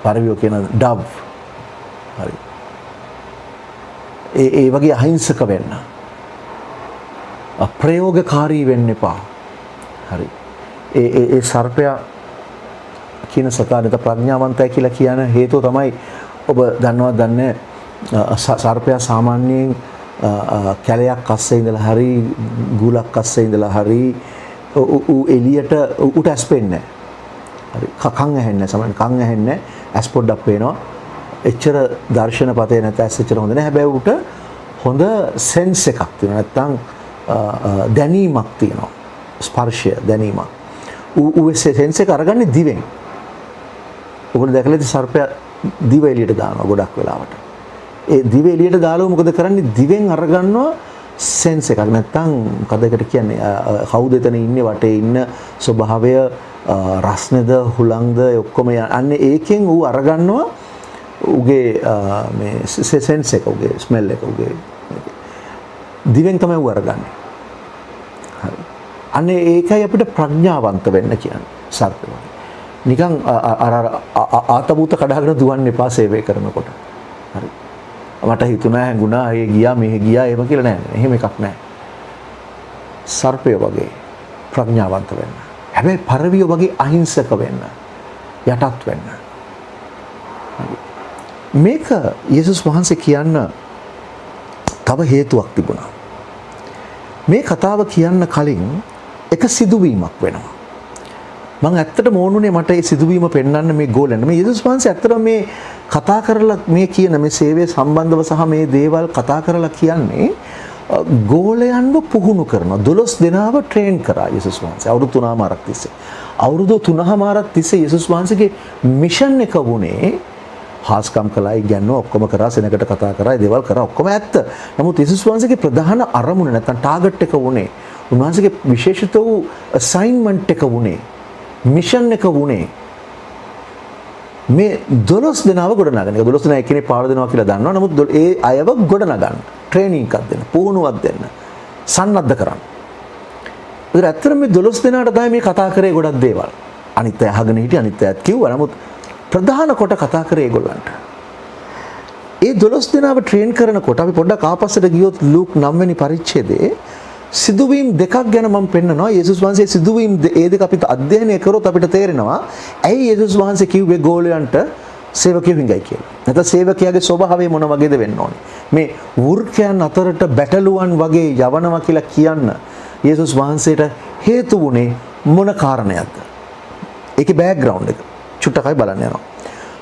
පරවිය කියන dove. හරි. ඒ වගේ අහිංසක වෙන්න. ප්‍රයෝගකාරී වෙන්න එපා. හරි. ඒ සර්පයා කියන සතාට ප්‍රඥාවන්තයි කියලා කියන හේතුව තමයි ඔබ දන්නවද දන්නේ සර්පයා සාමාන්‍යයෙන් කැලයක් අස්සේ ඉඳලා හරි ගුලක් අස්සේ ඉඳලා හරි ඌ එළියට උට ඇස්පෙන්නේ නැහැ. හරි. කන් ඇහෙන්නේ සමහර කන් ඇහෙන්නේ ඇස් පොඩ්ඩක් පේනවා. එච්චර දර්ශන පතේ නැත්නම් ඇස් එච්චර හොඳ නැහැ. හැබැයි ඌට හොඳ සෙන්ස් එකක් තියෙනවා. නැත්නම් දැනීමක් තියෙනවා. ස්පර්ශය දැනීමක්. ඌ සෙන්ස් එක අරගන්නේ දිවෙන්. ඔබට දැකලා සර්පයා දිව එළියට දානවා ගොඩක් වෙලාවට. ඒ දිව එළියට දාලා මොකද කරන්නේ? දිවෙන් අරගන්නවා සෙන්ස් එකක්. නැත්තම් මොකද ඒකට කියන්නේ කවුද එතන ඉන්නේ වටේ ඉන්න ස්වභාවය රස්නේද හුලංද ඔක්කොම අන්න ඒකෙන් ඌ අරගන්නවා ඌගේ මේ සෙන්ස් එක ඌගේ ස්මෙල් එක ඌගේ දිවෙන් තමයි ඌ අරගන්නේ. හරි. අන්න ඒකයි අපිට ප්‍රඥාවන්ත වෙන්න කියන්නේ සර්පයා. නිකන් අර ආතබූත කඩාගෙන දුවන්න එපා සේවය කරනකොට. හරි. මට හිතුණා හැඟුණා ඒ ගියා මෙහෙ ගියා ඒව කියලා නෑ. එහෙම එකක් නෑ. සර්පය වගේ ප්‍රඥාවන්ත වෙන්න. හැබැයි පරවිය වගේ අහිංසක වෙන්න. යටත් වෙන්න. මේක යේසුස් වහන්සේ කියන්න තව හේතුවක් තිබුණා. මේ කතාව කියන්න කලින් එක සිදුවීමක් වෙනවා. මම ඇත්තටම ඕනුනේ මට ඒ සිදුවීම පෙන්වන්න මේ ගෝලෙන්. මේ යේසුස් වහන්සේ ඇත්තටම මේ කතා කරලා මේ කියන මේ සේවය සම්බන්ධව සහ මේ දේවල් කතා කරලා කියන්නේ ගෝලයන්ව පුහුණු කරනවා. 12 දෙනාව ට්‍රේන් කරා යේසුස් වහන්සේ අවුරුදු 3මාරක් තිස්සේ. අවුරුදු 3මාරක් තිස්සේ යේසුස් වහන්සේගේ මිෂන් එක වුණේ හාස්කම් කළා, ඉගැන්නුව ඔක්කොම කරා, සෙනගට කතා කරා, ඒ දේවල් කරා ඔක්කොම ඇත්ත. නමුත් යේසුස් වහන්සේගේ ප්‍රධාන අරමුණ නැත්නම් ටාගට් එක වුණේ උන්වහන්සේගේ විශේෂිත වූ අසයින්මන්ට් එක වුණේ මිෂන් එක වුණේ මේ 12 දෙනාව ගොඩනගන එක. 12 දෙනා එක්කෙනෙක් පාර දෙනවා කියලා දන්නවා. නමුත් ඒ අයව ගොඩනගන්න, ට්‍රේනින් එකක් දෙන්න, පුහුණුවක් දෙන්න, සන්නද්ධ කරන්න. ඒතර ඇත්තටම මේ 12 දෙනාට තමයි මේ කතා කරේ ගොඩක් දේවල්. අනිත් අය අහගෙන හිටිය, අනිත් අයත් කිව්වා. නමුත් ප්‍රධාන කොට කතා කරේ ඒගොල්ලන්ට. ඒ 12 දෙනාව ට්‍රේන් කරනකොට අපි පොඩ්ඩක් ආපස්සට ගියොත් ලූක් 9 වෙනි පරිච්ඡේදයේ සිදුවීම් දෙකක් ගැන මම පෙන්නනවා. යේසුස් වහන්සේ සිදුවීම් ඒ දෙක අපිට අධ්‍යයනය කරොත් අපිට තේරෙනවා ඇයි යේසුස් වහන්සේ කිව්වේ ගෝලයන්ට සේවකයෝ හිඟයි කියලා. නැත්නම් සේවකයාගේ ස්වභාවය මොන වගේද වෙන්න ඕනේ. මේ වෘක්කයන් අතරට බැටළුවන් වගේ යවනවා කියලා කියන්න යේසුස් වහන්සේට හේතු වුණේ මොන කාරණයක්ද? ඒකේ බෑග්ග්‍රවුන්ඩ් එක චුට්ටකයි බලන්න යනවා.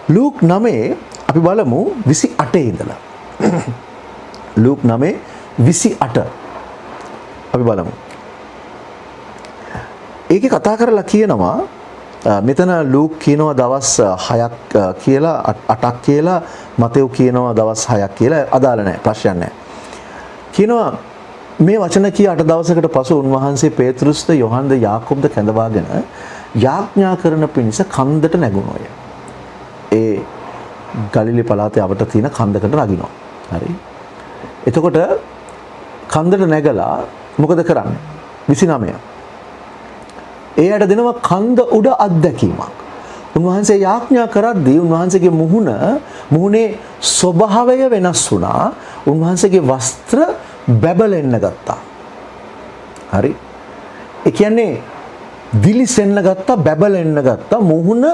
ලූක් 9 අපි බලමු 28 ඉඳලා. ලූක් 9 28 අපි බලමු. ඒකේ කතා කරලා කියනවා මෙතන ලූක් කියනවා දවස් 6ක් කියලා 8ක් කියලා මතෙව් කියනවා දවස් 6ක් කියලා අදාළ නැහැ ප්‍රශ්නයක් නැහැ. කියනවා මේ වචන කිය 8 දවසකට පසු උන්වහන්සේ පේතෘස්ද යොහන්ද යාකොබ්ද කැඳවාගෙන යාඥා කරන පිණිස කන්දට නැගුණෝය. ඒ ගලිලි පළාතේ අවට තියෙන කන්දකට නගිනවා. හරි. එතකොට කන්දට නැගලා මොකද කරන්නේ? 29. එයාට දෙනවා කන්ද උඩ අත්දැකීමක්. උන්වහන්සේ යාඥා කරද්දී උන්වහන්සේගේ මුහුණේ ස්වභාවය වෙනස් වුණා. උන්වහන්සේගේ වස්ත්‍ර බැබලෙන්න ගත්තා. හරි. ඒ කියන්නේ දිලිසෙන්න ගත්තා, බැබලෙන්න ගත්තා. මුහුණ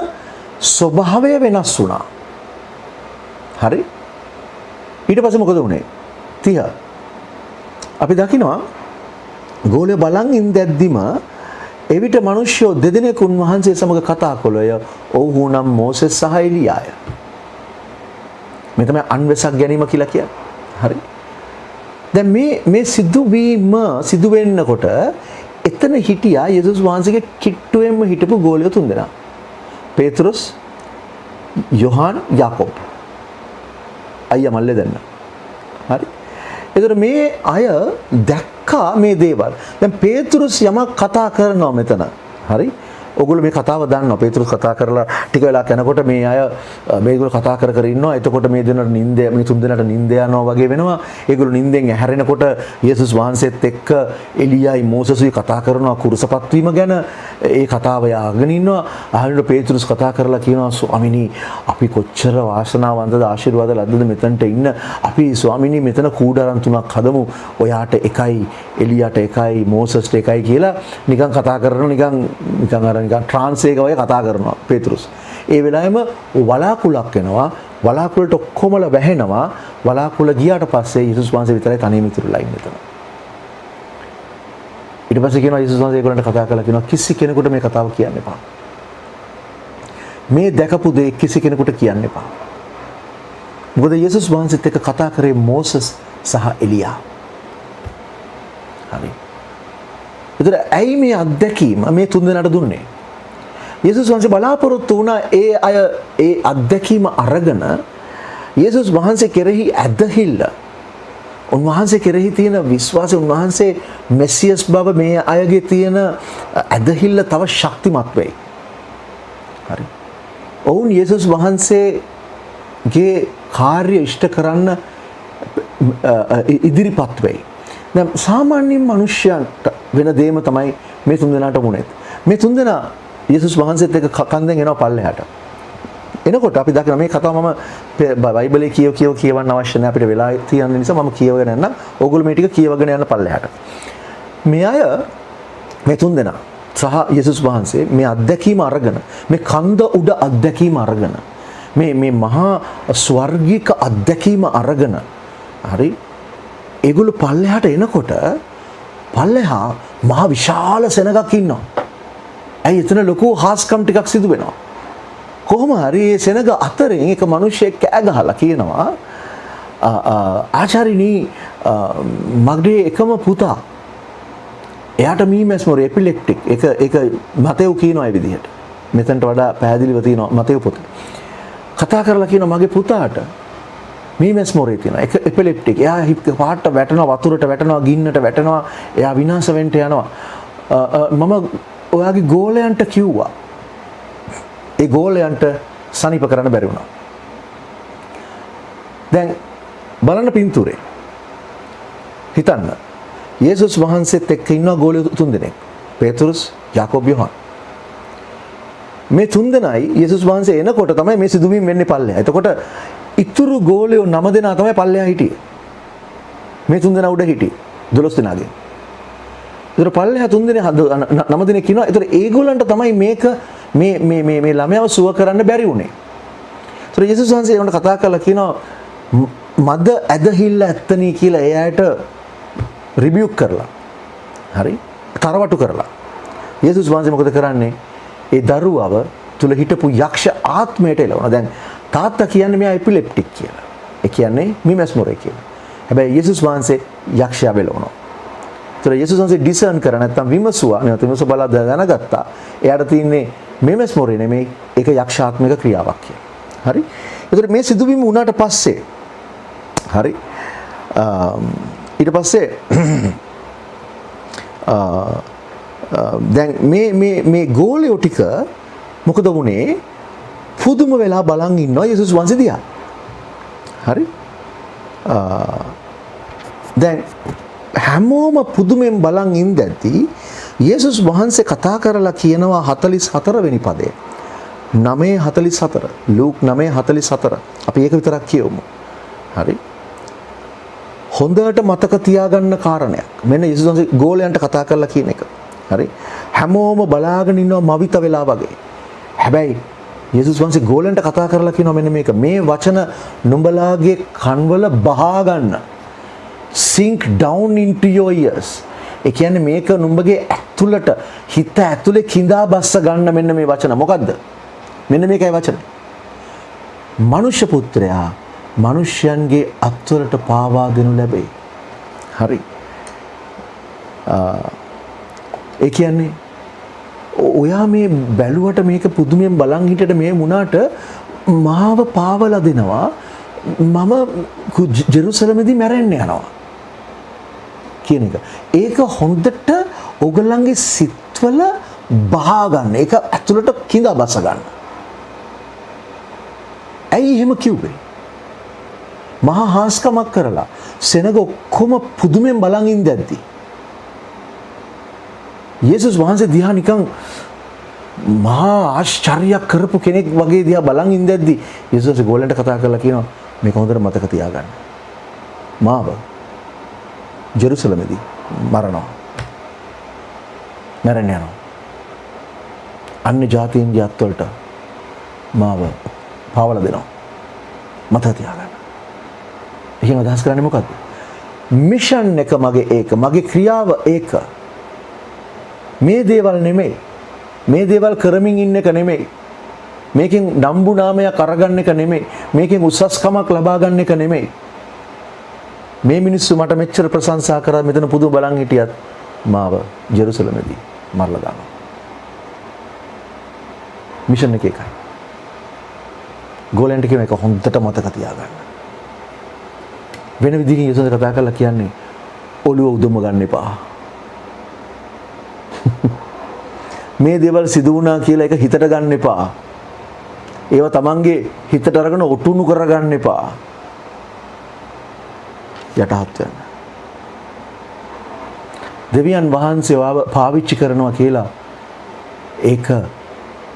ස්වභාවය වෙනස් වුණා. හරි. ඊට පස්සේ මොකද වුනේ? 30. අපි දකිනවා ගෝලය බලන් ඉඳද්දිම එවිට මිනිස්සු දෙදෙනෙක් උන්වහන්සේ සමග කතා කළෝය. ඔව්හු නම් මෝසෙස් සහ එලියාය. මේ තමයි අන්වැසක් ගැනීම කියලා කියන්නේ. හරි. දැන් මේ සිදු වෙන්නකොට එතන හිටියා යේසුස් වහන්සේගේ කිට්ටුවෙන්ම හිටපු ගෝලියෝ තුන්දෙනා. පේත්‍රුස්, යොහාන්, යාකෝබ්. අයියා මල්ලේ දැන්න. හරි. ඒතර මේ අය දැක්කා මේ දේවල්. දැන් පේත්‍රුස් යමක් කතා කරනවා මෙතන. හරි. ඔගොල්ලෝ මේ කතාව දන්නවා. පේත්‍රුස් කතා කරලා ටික වෙලාවක් යනකොට මේ අය මේගොල්ලෝ කතා කර ඉන්නවා. එතකොට මේ දෙන්නට නිින්ද මේ තුන් දෙනාට නිින්ද යනවා වගේ වෙනවා. ඒගොල්ලෝ නිින්දෙන් ඇහැරෙනකොට යේසුස් වහන්සේත් එක්ක එලියයි මෝසෙසුයි කතා කරනවා කුරුසපත් වීම ගැන. ඒ කතාව යාගෙන ඉන්නවා. අහනකොට පේත්‍රුස් කතා කරලා කියනවා ස්වාමිනී අපි කොච්චර වාසනාවන්තද ආශිර්වාද ලද්දද මෙතනට ඉන්න. අපි ස්වාමිනී මෙතන කූඩාරම් තුනක් හදමු. ඔයාට එකයි එලියට එකයි මෝසෙස්ට එකයි කියලා නිකන් කතා කරනවා නිකන් අර නිකන් ට්‍රාන්ස්ලේට් වගේ කතා කරනවා පේත්‍රුස්. ඒ වෙලාවෙම වලාකුලක් එනවා. වලාකුලට ඔක්කොමල වැහෙනවා. වලාකුල ගියාට පස්සේ යේසුස් වහන්සේ විතරයි තනියම ඉතුරුලා ඉන්නේ එතන. ඊට පස්සේ කියනවා යේසුස් වහන්සේ ඒගොල්ලන්ට කතා කරලා කියනවා කිසි කෙනෙකුට මේ කතාව කියන්න එපා. මේ දැකපු දේ කිසි කෙනෙකුට කියන්න එපා. මොකද යේසුස් වහන්සේත් එක්ක කතා කරේ මෝසස් සහ එලියා. හරි. ඒතර ඇයි මේ අත්දැකීම මේ තුන් දෙනාට දුන්නේ? යේසුස් වහන්සේ බලාපොරොත්තු වුණා ඒ අත්දැකීම අරගෙන යේසුස් වහන්සේ කෙරෙහි ඇදහිල්ල උන්වහන්සේ කෙරෙහි තියෙන විශ්වාසය උන්වහන්සේ මෙසියස් බව මේ අයගේ තියෙන ඇදහිල්ල තව ශක්තිමත් වෙයි. හරි. ඔවුන් යේසුස් වහන්සේගේ කාර්ය ඉෂ්ට කරන්න ඉදිරිපත් වෙයි. දැන් සාමාන්‍ය මිනිස්යන්ට වෙන දේම තමයි මේ තුන් දෙනාට වුණේ. මේ තුන් දෙනා යේසුස් වහන්සේත් එක්ක කන්දෙන් එනවා පල්ලෙහාට. එනකොට අපි දකිනවා මේ කතාව මම බයිබලයේ කියවන්න අවශ්‍ය නැහැ අපිට වෙලා තියෙන නිසා මම කියවගෙන යන්න. ඕගොල්ලෝ මේ ටික කියවගෙන යන්න පල්ලෙහාට. මේ අය මේ තුන් දෙනා සහ යේසුස් වහන්සේ මේ අත්දැකීම අරගෙන මේ කන්ද උඩ අත්දැකීම අරගෙන මේ මහා ස්වර්ගික අත්දැකීම අරගෙන හරි ඒගොල්ලෝ පල්ලෙහාට එනකොට පල්ලෙහා මහා විශාල සෙනගක් ඉන්නවා. ඇයි එතන ලොකු හාස්කම් ටිකක් සිදු වෙනවා. කොහොම හරි මේ සෙනග අතරින් එක මිනිහෙක් කෑ ගහලා කියනවා ආචාර්යනී මගේ එකම පුතා එයාට මීමැස්මොර එපිලෙප්ටික් ඒක මතෙව් කියනවා ඒ විදිහට. මෙතනට වඩා පැහැදිලිව තියෙනවා මතෙව් පොතේ. කතා කරලා කියනවා මගේ පුතාට මීමැස්මොරේ තියෙනවා ඒක එපිලෙප්ටික්. එයා පාට වැටෙනවා වතුරට වැටෙනවා ගින්නට වැටෙනවා එයා විනාශ වෙන්න යනවා. මම ඔයාගේ ගෝලයන්ට කිව්වා. ඒ ගෝලයන්ට සනීප කරන්න බැරි වුණා. දැන් බලන්න පින්තූරේ. හිතන්න. යේසුස් වහන්සේත් එක්ක ඉන්නවා ගෝලියෝ තුන් දෙනෙක්. පේතෘස්, යාකෝබ්, යොහාන්. මේ තුන් දෙනයි යේසුස් වහන්සේ එනකොට තමයි මේ සිදුවීම වෙන්නේ පල්ලෙහා. එතකොට ඉතුරු ගෝලියෝ 9 දෙනා තමයි පල්ලෙහා හිටියේ. මේ තුන් දෙනා උඩ හිටියේ 12 දෙනාගෙන්. ඒතර පල්ලෙහා තුන් දෙනා 9 දෙනෙක් ඉන්නවා. ඒතර ඒගොල්ලන්ට තමයි මේ ළමයාව සුව කරන්න බැරි වුණේ. ඒතර යේසුස් වහන්සේ ඒකට කතා කරලා කියනවා මද ඇදහිල්ල ඇත්තනි කියලා එයාට රිබියුක් කරලා. හරි? තරවටු කරලා. යේසුස් වහන්සේ මොකද කරන්නේ? ඒ දරුවව තුල හිටපු යක්ෂ ආත්මයට එළවනවා. දැන් තාත්තා කියන්නේ මෙයා එපිලෙප්ටික් කියලා. ඒ කියන්නේ මීමැස්මොරේ කියලා. හැබැයි යේසුස් වහන්සේ යක්ෂයා වෙලවනවා. ඒතර යේසුස් වහන්සේ ඩිසර්න් කර නැත්තම් විමසුවා. නැත්නම් විමස බලා දැනගත්තා. එයාට තියෙන්නේ මීමැස්මොරේ නෙමෙයි ඒක යක්ෂාත්මික ක්‍රියාවක් කියලා. හරි? ඒතර මේ සිදුවීම වුණාට පස්සේ හරි ඊට පස්සේ දැන් මේ ගෝලියෝ ටික මොකද වුනේ? පුදුම වෙලා බලන් ඉන්නවා යේසුස් වහන්සේ දිහා. හරි? දැන් හැමෝම පුදුමෙන් බලන් ඉඳද්දී යේසුස් වහන්සේ කතා කරලා කියනවා 44 වෙනි පදේ. 9:44 ලූක් 9:44 අපි ඒක විතරක් කියවමු. හරි? හොඳට මතක තියාගන්න කාරණයක්. මෙන්න යේසුස් වහන්සේ ගෝලයන්ට කතා කරලා කියන එක. හරි? හැමෝම බලාගෙන ඉන්නවා මවිත වෙලා වගේ. හැබැයි යේසුස් වහන්සේ ගෝලයන්ට කතා කරලා කියනවා මෙන්න මේක. මේ වචන නුඹලාගේ කන්වල බහා ගන්න. sink down into your ears. ඒ කියන්නේ මේක නුඹගේ ඇතුළට හිත ඇතුලේ කිඳා බස්ස ගන්න මෙන්න මේ වචන. මොකද්ද? මෙන්න මේකයි වචන. මනුෂ්‍ය පුත්‍රයා මනුෂ්‍යයන්ගේ අත්වලට පාවා දෙනු ලැබේ. හරි. ඒ කියන්නේ ඔයා මේ බැලුවට මේක පුදුමයෙන් බලන් හිටියට මේ මුණාට මාව පාවලා දෙනවා. මම ජෙරුසලමේදී මැරෙන්න යනවා කියන එක. ඒක හොඳට ඔයගොල්ලන්ගේ සිත්වල බහා ගන්න. ඒක ඇතුළට කිඳා බස ගන්න. ඇයි එහෙම කිව්වේ? මහා හාස්කමක් කරලා සෙනග ඔක්කොම පුදුමෙන් බලන් ඉඳද්දි යේසුස් වහන්සේ දිහා නිකන් මහා ආශ්චර්යයක් කරපු කෙනෙක් වගේ දිහා බලන් ඉඳද්දි යේසුස් ගෝලන්ට කතා කරලා කියනවා මේක හොඳට මතක තියාගන්න. මාව ජෙරුසලමේදී මරනවා. මැරෙන්න යනවා. අන්‍ය ජාතීන්ගේ අත්වලට මාව පාවලා දෙනවා. මතක තියාගන්න. එහෙම අදහස් කරන්නේ මොකද්ද? මිෂන් එක මගේ ඒක. මගේ ක්‍රියාව ඒක. මේ දේවල් නෙමෙයි. මේ දේවල් කරමින් ඉන්න එක නෙමෙයි. මේකෙන් නම්බු නාමයක් අරගන්න එක නෙමෙයි. මේකෙන් උසස්කමක් ලබා ගන්න එක නෙමෙයි. මේ මිනිස්සු මට මෙච්චර ප්‍රශංසා කරා මෙතන පුදුම බලන් හිටියත් මාව ජෙරුසලමේදී මරලා දානවා. මිෂන් එක එකයි. ගෝලෙන්ට කියන එක හොඳට මතක තියාගන්න. වෙන විදිහකින් යසොත් කතා කරලා කියන්නේ ඔළුව උදම ගන්න එපා. මේ දේවල් සිදු වුණා කියලා එක හිතට ගන්න එපා. ඒවා තමන්ගේ හිතට අරගෙන ඔටුනු කරගන්න එපා. යටහත් වෙන්න. දෙවියන් වහන්සේ පාවිච්චි කරනවා කියලා ඒක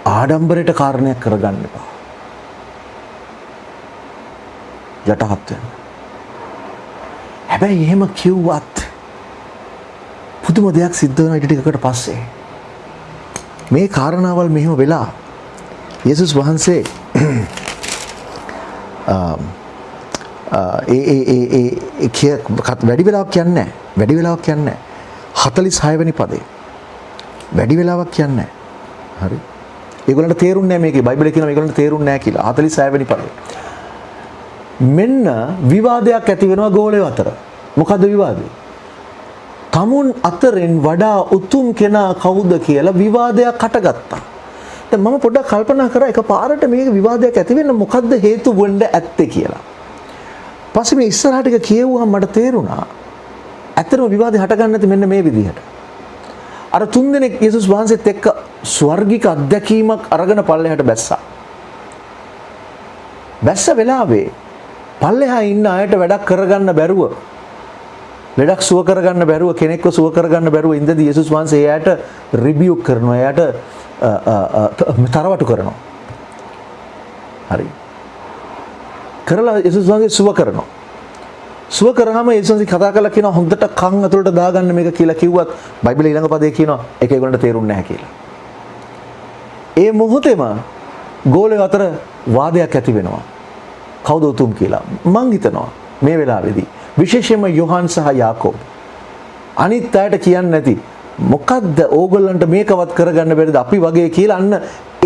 ආඩම්බරයට කාරණයක් කරගන්න එපා. යටහත් වෙන්න. හැබැයි එහෙම කිව්වත් පුදුම දෙයක් සිද්ධ වෙන ඊට ටිකකට පස්සේ මේ කාරණාවල් මෙහෙම වෙලා යේසුස් වහන්සේ වැඩි වෙලාවක් කියන්නේ නැහැ. වැඩි වෙලාවක් කියන්නේ නැහැ. 46 වෙනි පදේ. වැඩි වෙලාවක් කියන්නේ නැහැ. හරි. ඒගොල්ලන්ට තේරුන්නේ නැහැ මේකේ. බයිබලේ කියනවා ඒගොල්ලන්ට තේරුන්නේ නැහැ කියලා. 46 වෙනි පදේ. මෙන්න විවාදයක් ඇති වෙනවා ගෝලයෝ අතර. මොකද්ද විවාදේ? තමුන් අතරින් වඩා උතුම් කෙනා කවුද කියලා විවාදයක් හටගත්තා. දැන් මම පොඩ්ඩක් කල්පනා කරා එකපාරට මේක විවාදයක් ඇති වෙන්න මොකද්ද හේතු වෙන්න ඇත්තේ කියලා. පස්සේ මේ ඉස්සරහට එක කියවුවම මට තේරුණා ඇත්තටම විවාදේ හටගන්නේ නැති මෙන්න මේ විදිහට. අර තුන්දෙනෙක් යේසුස් වහන්සේත් එක්ක ස්වර්ගික අත්දැකීමක් අරගෙන පල්ලෙහාට බැස්සා. බැස්ස වෙලාවේ පල්ලෙහා ඉන්න අයට වැඩක් කරගන්න බැරුව ලෙඩක් සුව කරගන්න බැරුව කෙනෙක්ව සුව කරගන්න බැරුව ඉඳදී යේසුස් වහන්සේ එයාට රිබියුක් කරනවා. එයාට තරවටු කරනවා. හරි. කරලා යේසුස් වහන්සේ සුව කරනවා. සුව කරාම යේසුස් වහන්සේ කතා කරලා කියනවා හොඳට කන් ඇතුළට දාගන්න මේක කියලා කිව්වත් බයිබලයේ ඊළඟ පදේ කියනවා ඒක ඒගොල්ලන්ට තේරුන්නේ නැහැ කියලා. ඒ මොහොතේම ගෝලයෝ අතර වාදයක් ඇති වෙනවා. කවුද උතුම් කියලා. මං හිතනවා මේ වෙලාවේදී විශේෂයෙන්ම යොහන් සහ යාකෝබ් අනිත් අයට කියන්නේ නැති මොකද්ද ඕගොල්ලන්ට මේකවත් කරගන්න බැරිද අපි වගේ කියලා අන්න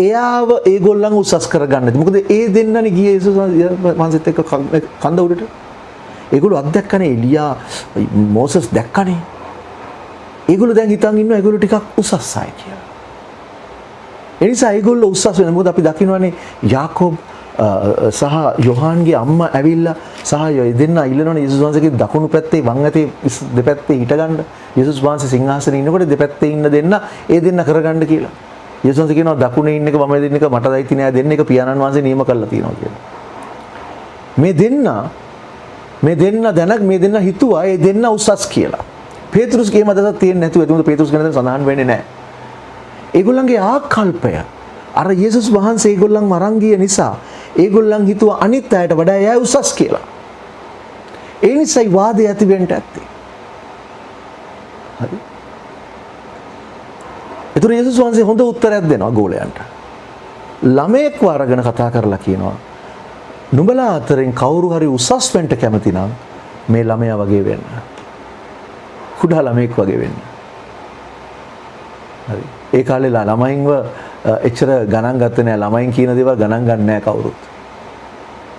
එයාව ඒගොල්ලන් උසස් කරගන්න නැති. මොකද ඒ දෙන්නනේ ගියේ යේසුස් වහන්සේත් එක්ක කන්ද උඩට. ඒගොල්ලෝ අත්දැක්කනේ එලියා මෝසස් දැක්කනේ. ඒගොල්ලෝ දැන් හිතන් ඉන්නවා ඒගොල්ලෝ ටිකක් උසස් අය කියලා. ඒ නිසා ඒගොල්ලෝ උසස් වෙන මොකද අපි දකින්නවානේ යාකෝබ් සහ යොහන්ගේ අම්මා ඇවිල්ලා සහ දෙන්න ඉල්ලනවනේ යේසුස් වහන්සේගේ දකුණු පැත්තේ වම් අතේ දෙපැත්තේ හිටගන්න. යේසුස් වහන්සේ සිංහාසනේ ඉන්නකොට දෙපැත්තේ ඉන්න දෙන්න ඒ දෙන්න කරගන්න කියලා. යේසුස් වහන්සේ කියනවා දකුණේ ඉන්න එක වමේ දෙන්න එක මට දයිති නෑ දෙන්න එක පියාණන් වහන්සේ නියම කරලා තියෙනවා කියලා. මේ දෙන්න දැනක් මේ දෙන්න හිතුවා ඒ දෙන්න උසස් කියලා. පේතෘස්ගේ මතයක් තියෙන්නේ නැතුව ඒක මොකද පේතෘස් ගැන සඳහන් වෙන්නේ නැහැ. ඒගොල්ලන්ගේ ආකල්පය අර යේසුස් වහන්සේ ඒගොල්ලන් මරන් ගිය නිසා ඒගොල්ලන් හිතුවා අනිත් අයට වඩා එයා උසස් කියලා. ඒ නිසායි වාදය ඇති වෙන්න ඇත්තේ. හරි. ඒතර යේසුස් වහන්සේ හොඳ උත්තරයක් දෙනවා ගෝලයන්ට. ළමයෙක්ව අරගෙන කතා කරලා කියනවා නුඹලා අතරින් කවුරු හරි උසස් වෙන්න කැමති නම් මේ ළමයා වගේ වෙන්න. කුඩා ළමයෙක් වගේ වෙන්න. හරි. ඒ කාලේ ළමයින්ව එච්චර ගණන් ගත්තේ නැහැ. ළමයින් කියන දේවල් ගණන් ගන්න නැහැ කවුරුත්.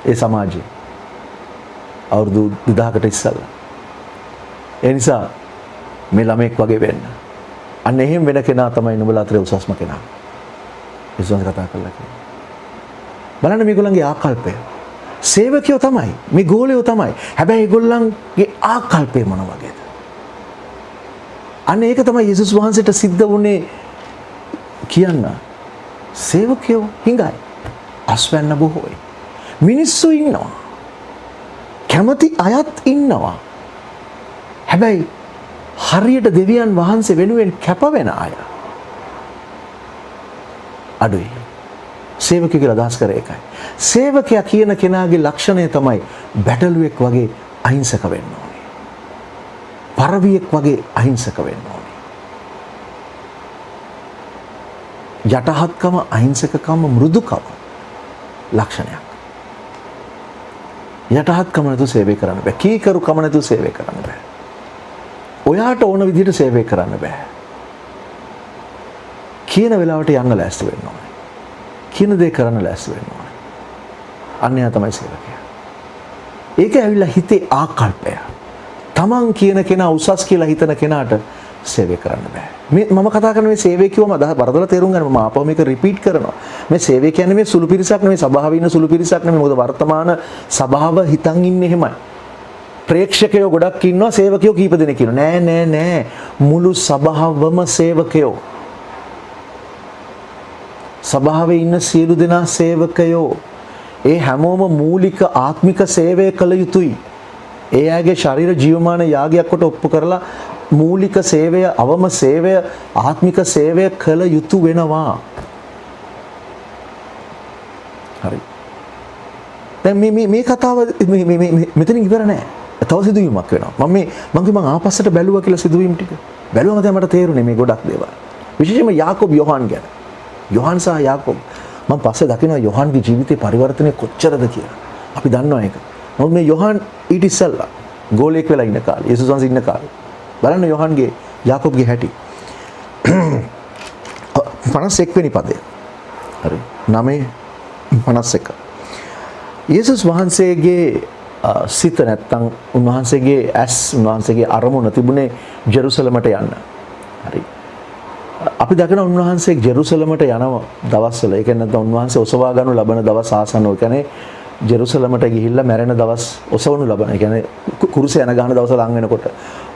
ඒ සමාජයේ. අවුරුදු 2000කට ඉස්සෙල්ලා. ඒ නිසා මේ ළමෙක් වගේ වෙන්න. අන්න එහෙම වෙන කෙනා තමයි නුඹලා අතරේ උසස්ම කෙනා. විශ්වාස කතා කරලා කියනවා. බලන්න මේගොල්ලන්ගේ ආකල්පය. සේවකයෝ තමයි. මේ ගෝලයෝ තමයි. හැබැයි ඒගොල්ලන්ගේ ආකල්පය මොන වගේද? අන්න ඒක තමයි යේසුස් වහන්සේට සිද්ධ වුණේ කියන්න. සේවකයෝ හිඟයි. අස්වැන්න බොහෝයි. මිනිස්සු ඉන්නවා. කැමති අයත් ඉන්නවා. හැබැයි හරියට දෙවියන් වහන්සේ වෙනුවෙන් කැප වෙන අය අඩුයි. සේවකයෙක් කියලා අදහස් කරේ ඒකයි. සේවකයා කියන කෙනාගේ ලක්ෂණය තමයි බැටළුවෙක් වගේ අහිංසක වෙන්න ඕනේ. පරවියෙක් වගේ අහිංසක වෙන්න ඕනේ. යටහත්කම, අහිංසකකම, මෘදුකම ලක්ෂණයක්. යටහත්කම නැතුව සේවය කරන්න බෑ. කීකරුකම නැතුව සේවය කරන්න බෑ. ඔයාට ඕන විදිහට සේවය කරන්න බෑ. කියන වෙලාවට යන්න ලෑස්ති වෙන්න ඕනේ. කියන දේ කරන්න ලෑස්ති වෙන්න ඕනේ. අන්‍යයා තමයි සේවකයා. ඒක ඇවිල්ලා හිතේ ආකල්පය. තමන් කියන කෙනා උසස් කියලා හිතන කෙනාට සේවය කරන්න බෑ. මම කතා කරන මේ සේවය කිව්වම වරදොල තේරුම් ගන්න මම ආපහු මේක රිපීට් කරනවා. මේ සේවය කියන්නේ මේ සුළු පිරිසක් නෙමෙයි, සභාවේ ඉන්න සුළු පිරිසක් නෙමෙයි. මොකද වර්තමාන සභාව හිතන් ඉන්නේ එහෙමයි. ප්‍රේක්ෂකයෝ ගොඩක් ඉන්නවා, සේවකයෝ කීප දෙනෙක් ඉන්නවා. නෑ. මුළු සභාවම සේවකයෝ. සභාවේ ඉන්න සියලු දෙනා සේවකයෝ. ඒ හැමෝම මූලික ආත්මික සේවය කළ යුතුයි. ඒ අයගේ ශරීර ජීවමාන යාගයක් කොට ඔප්පු කරලා මූලික සේවය, අවම සේවය, ආත්මික සේවය කළ යුතු වෙනවා. හරි. දැන් මේ කතාව මෙතනින් ඉවර නෑ. තව සිදුවීමක් වෙනවා. මම ආපස්සට බැලුවා කියලා සිදුවීම් ටික. බැලුවම තමයි මට තේරුනේ මේ ගොඩක් දේවල්. විශේෂයෙන්ම යාකෝබ් යොහාන් ගැන. යොහාන් සහ යාකෝබ්. මම පස්සේ දකිනවා යොහාන්ගේ ජීවිතේ පරිවර්තනය කොච්චරද කියලා. අපි දන්නවා ඒක. නමුත් මේ යොහාන් ඊට ඉස්සෙල්ලා ගෝලයක් වෙලා ඉන්න කාලේ, යේසුස් වහන්සේ ඉන්න කාලේ. බලන්න යොහාන්ගේ යාකෝබ්ගේ හැටි. 51 වෙනි පදය. හරි. 9:51. යේසුස් වහන්සේගේ සිත නැත්තම් උන්වහන්සේගේ ඇස්, උන්වහන්සේගේ අරමුණ තිබුණේ ජෙරුසලමට යන්න. හරි. අපි දකින උන්වහන්සේ ජෙරුසලමට යන දවස්වල, ඒ කියන්නේ නැත්නම් උන්වහන්සේ ඔසවා ගන්නු ලබන දවස් ආසන්න. ඒ කියන්නේ ජෙරුසලමට ගිහිල්ලා මැරෙන දවස් ඔසවනු ලබන. ඒ කියන්නේ කුරුසේ යන ගහන දවස ලං වෙනකොට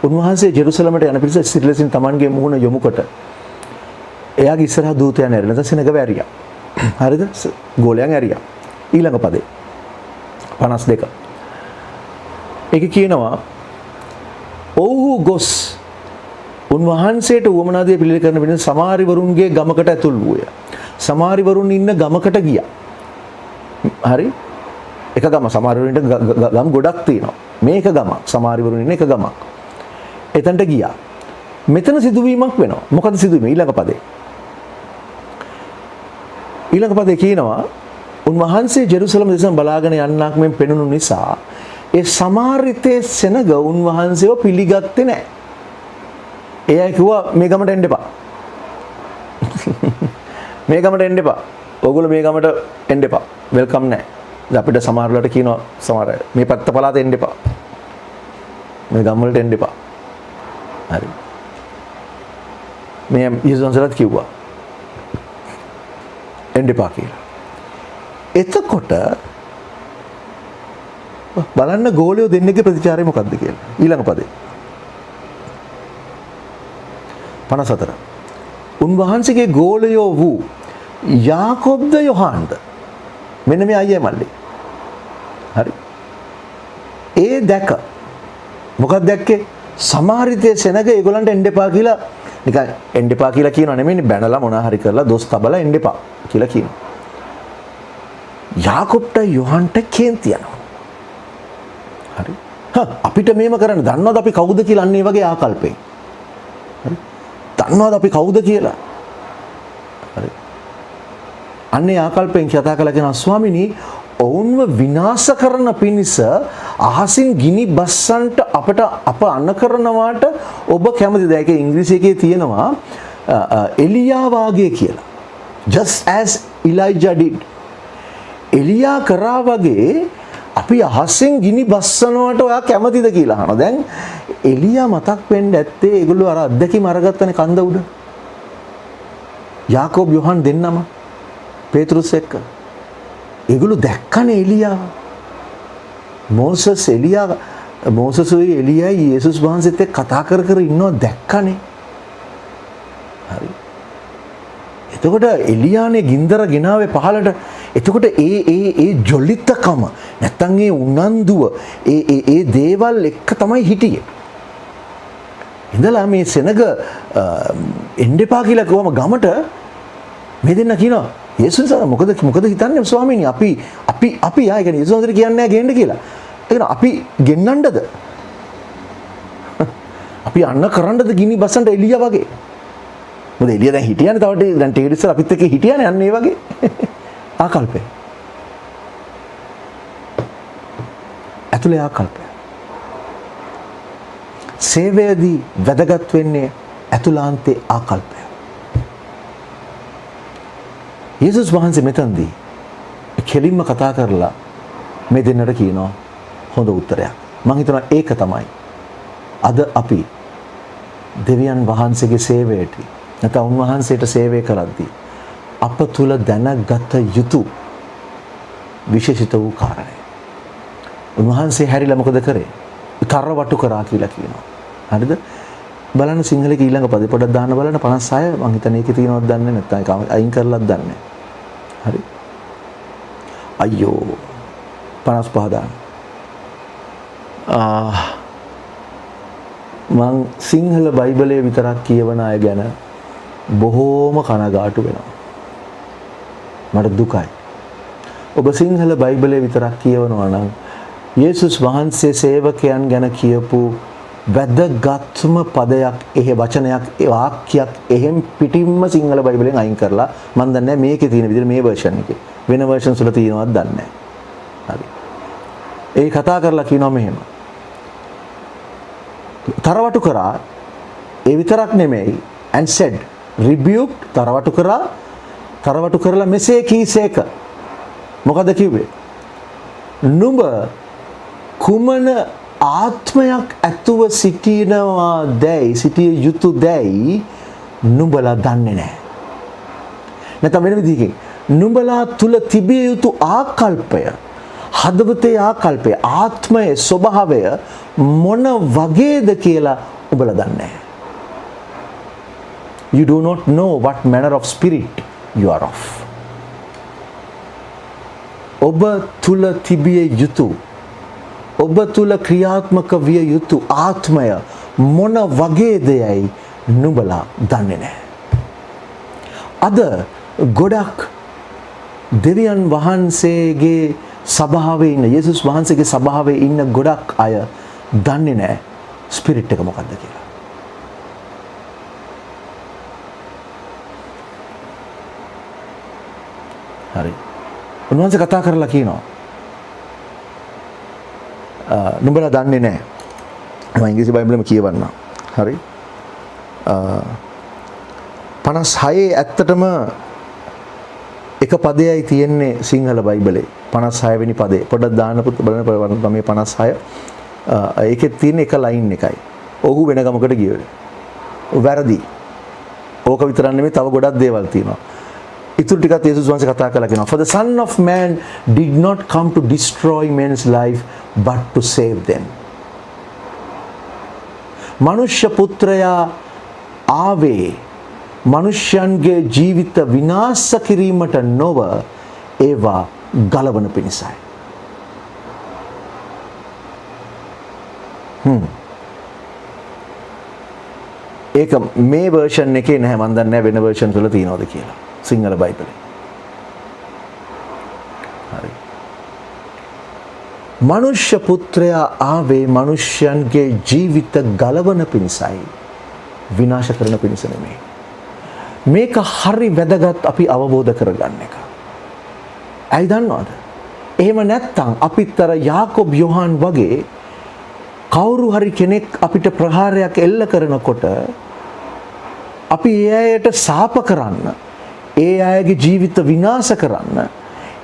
උන්වහන්සේ ජෙරුසලමට යන පිරිස සිරිලසින් Tamanගේ මුහුණ යොමු කොට එයාගේ ඉස්සරහා දූතයන් ඇරිලා නැත්නම් සෙනග වැරියා. හරිද? ගෝලයන් ඇරියා. ඊළඟ පදේ 52. ඒක කියනවා ඔව්හු ගොස් උන්වහන්සේට උවමනාදිය පිළිල කරන වෙන සමාරිවරුන්ගේ ගමකට ඇතුල් වූය. සමාරිවරුන් ඉන්න ගමකට ගියා. හරි? එක ගම සමාරිවරුන්ට ගම් ගොඩක් තියෙනවා. මේක ගමක් සමාරිවරුන් ඉන්න එක ගමක්. එතනට ගියා. මෙතන සිදුවීමක් වෙනවා. මොකද සිදුවීම? ඊළඟ පදේ. ඊළඟ පදේ කියනවා උන්වහන්සේ ජෙරුසලම දෙසම බලාගෙන යන්නක් මෙන් පෙනුණු නිසා ඒ සමාරිතේ සෙනග උන්වහන්සේව පිළිගත්තේ නැහැ. ඒ අය කිව්වා මේ ගමට එන්න එපා. මේ ගමට එන්න එපා. ඔයගොල්ලෝ මේ ගමට එන්න එපා. වෙල්කම් නැහැ. දැන් අපිට සමහර වෙලාවට කියනවා සමහර අය මේ පැත්ත පළාතේ එන්න එපා. මේ ගම් වලට එන්න එපා. හරි. මේ යේසුස් වහන්සේලාත් කිව්වා එන්න එපා කියලා. එතකොට බලන්න ගෝලියෝ දෙන්නගේ ප්‍රතිචාරය මොකක්ද කියලා. ඊළඟ පදේ 54. උන්වහන්සේගේ ගෝලයෝ වූ යාකෝබ්ද යොහාන්ද මෙන්න මේ අයියා මල්ලි. හරි. ඒ දැක මොකක්ද දැක්කේ? සමාරිතේ සෙනග ඒගොල්ලන්ට එන්න එපා කියලා නිකන් එන්න එපා කියලා කියනව නෙමෙයි, බැනලා මොනා හරි කරලා දොස් තබලා එන්න එපා කියලා කියනවා. යාකෝබ්ට යොහන්ට කේන්ති යනවා. හරි. අපිට මේම කරන්න දන්නවද අපි කවුද කියලා? අන්න ඒ වගේ ආකල්පේ. හරි. දන්නවද අපි කවුද කියලා? හරි. අන්නේ ආකල්පෙන් කතා කළා කියනවා ස්වාමිනී ඔවුන්ව විනාශ කරන පිණිස අහසින් ගිනි බස්සන්ට අප අන කරනවාට ඔබ කැමතිද? ඒක ඉංග්‍රීසි එකේ තියෙනවා එලියා වාගේ කියලා. just as Elijah did. එලියා කරා වගේ අපි අහසෙන් ගිනි බස්සනවට ඔයා කැමතිද කියලා අහනවා. දැන් එලියා මතක් වෙන්න ඇත්තේ ඒගොල්ලෝ අර අද්දකීම අරගත්තනේ කන්ද උඩ. යාකෝබ් යොහන් දෙන්නම පේතෘස් එක්ක. ඒගොල්ලෝ දැක්කනේ එලියාව. මෝසෙස්යි එලියයි යේසුස් වහන්සේත් එක්ක කතා කර කර ඉන්නවා දැක්කනේ. හරි. එතකොට එලියානේ ගින්දර ගෙනාවේ පහලට. එතකොට ඒ ජොලිතකම නැත්තම් ඒ උනන්දුව ඒ දේවල් එක්ක තමයි හිටියේ. ඉඳලා මේ සෙනග එන්න එපා කියලා කිව්වම ගමට මේ දෙන්න කියනවා යේසුස් මොකද හිතන්නේ ස්වාමීනි අපි ආ කියන්නේ යේසුස් වහන්සේට කියන්නේ නැහැ ගේන්න කියලා. ඒක අපි ගෙන්නන්නද? අපි අන්න කරන්නද ගිනි බසන්ට එලියා වගේ. මොකද එලියා දැන් හිටියානේ තව දැන් ටික ඉස්සර අපිත් එක්ක හිටියානේ අන්න ඒ වගේ ආකල්පය. ඇතුලේ ආකල්පය. සේවයේදී වැදගත් වෙන්නේ ඇතුළාන්තේ ආකල්පය. යේසුස් වහන්සේ මෙතනදී කෙලින්ම කතා කරලා මේ දෙන්නට කියනවා හොඳ උත්තරයක්. මම හිතනවා ඒක තමයි අද අපි දෙවියන් වහන්සේගේ සේවයට නැත්නම් උන්වහන්සේට සේවය කරද්දී අප තුල දැනගත යුතු විශේෂිත වූ කාරණය. උන්වහන්සේ හැරිලා මොකද කරේ? තරවටු කරා කියලා කියනවා. හරිද? බලන්න සිංහලයේ ඊළඟ පදේ පොඩක් දාන්න බලන්න 56 මම හිතන්නේ ඒකේ තියෙනවද දන්නේ නැත්නම් ඒක අයින් කරලාත් දන්නේ. හරි. අයියෝ 55 දාන්න. මං සිංහල බයිබලයේ විතරක් කියවන අය ගැන බොහෝම කනගාටු වෙනවා. මට දුකයි. ඔබ සිංහල බයිබලයේ විතරක් කියවනවා නම් යේසුස් වහන්සේ සේවකයන් ගැන කියපු වැදගත්ම පදයක් එහෙ වචනයක් ඒ වාක්‍යයක් එහෙම් පිටින්ම සිංහල බයිබලෙන් අයින් කරලා මම දන්නේ නැහැ මේකේ තියෙන විදිහට මේ version එකේ වෙන versions වල තියෙනවද දන්නේ නැහැ. හරි. ඒ කතා කරලා කියනවා මෙහෙම. තරවටු කරා ඒ විතරක් නෙමෙයි and said rebuked තරවටු කරලා මෙසේ කීසේක. මොකද කිව්වේ? නුඹ කුමන ආත්මයක් ඇතුව සිටිය යුතු දැයි නුඹලා දන්නේ නැහැ. නැත්නම් වෙන විදිහකින් නුඹලා තුල තිබිය යුතු ආකල්පය, හදවතේ ආකල්පය, ආත්මයේ ස්වභාවය මොන වගේද කියලා ඔබලා දන්නේ නැහැ. You do not know what manner of spirit you are of. ඔබ තුල තිබිය යුතු, ඔබ තුල ක්‍රියාත්මක විය යුතු ආත්මය මොන වගේදයයි නුඹලා දන්නේ නැහැ. අද ගොඩක් දෙවියන් වහන්සේගේ සභාවේ ඉන්න, යේසුස් වහන්සේගේ සභාවේ ඉන්න ගොඩක් අය දන්නේ නැහැ ස්පිරිට් එක මොකක්ද කියලා. හරි. උන්වහන්සේ කතා කරලා කියනවා නුඹලා දන්නේ නැහැ. මම ඉංග්‍රීසි බයිබලෙම කියවන්න. හරි. 56 ඇත්තටම එක පදයයි තියෙන්නේ සිංහල බයිබලේ. 56 වෙනි පදේ. පොඩ්ඩක් දාන්න පුත බලන්න මේ 56. ඒකේ තියෙන එක ලයින් එකයි. ඔහු වෙන ගමකට ගියේ. වැරදි. ඕක විතරක් නෙමෙයි තව ගොඩක් දේවල් තියෙනවා. ඉතුරු ටිකත් යේසුස් වහන්සේ කතා කළා කියනවා. For the Son of Man did not come to destroy men's life but to save them. මනුෂ්‍ය පුත්‍රයා ආවේ මනුෂ්‍යයන්ගේ ජීවිත විනාශ කිරීමට නොව ඒවා ගලවන පිණිසයි. ඒක මේ version එකේ නැහැ. මම දන්නේ නැහැ වෙන version වල තියෙනවද කියලා. සිංහල බයිබලේ. හරි. මනුෂ්‍ය පුත්‍රයා ආවේ මනුෂ්‍යයන්ගේ ජීවිත ගලවන පිණිසයි, විනාශ කරන පිණිස නෙමෙයි. මේක හරි වැදගත් අපි අවබෝධ කරගන්න එක. ඇයි දන්නවද? එහෙම නැත්නම් අපිත් අර යාකෝබ් යොහන් වගේ කවුරු හරි කෙනෙක් අපිට ප්‍රහාරයක් එල්ල කරනකොට අපි ඒ අයට සාප කරන්න, ඒ අයගේ ජීවිත විනාශ කරන්න,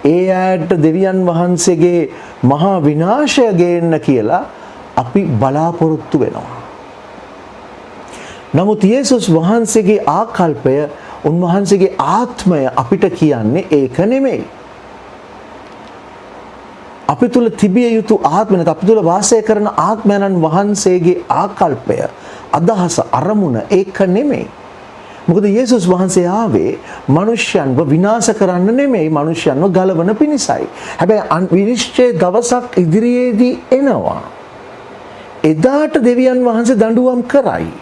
ඒ අයට දෙවියන් වහන්සේගේ මහා විනාශය ගේන්න කියලා අපි බලාපොරොත්තු වෙනවා. නමුත් යේසුස් වහන්සේගේ ආකල්පය, උන්වහන්සේගේ ආත්මය අපිට කියන්නේ ඒක නෙමෙයි. අපි තුල තිබිය යුතු ආත්මය, අපි තුල වාසය කරන ආත්මයන් වහන්සේගේ ආකල්පය, අදහස, අරමුණ ඒක නෙමෙයි. මොකද යේසුස් වහන්සේ ආවේ මිනිස්යන්ව විනාශ කරන්න නෙමෙයි, මිනිස්යන්ව ගලවන පිණිසයි. හැබැයි විනිශ්චය දවසක් ඉදිරියේදී එනවා. එදාට දෙවියන් වහන්සේ දඬුවම් කරයි.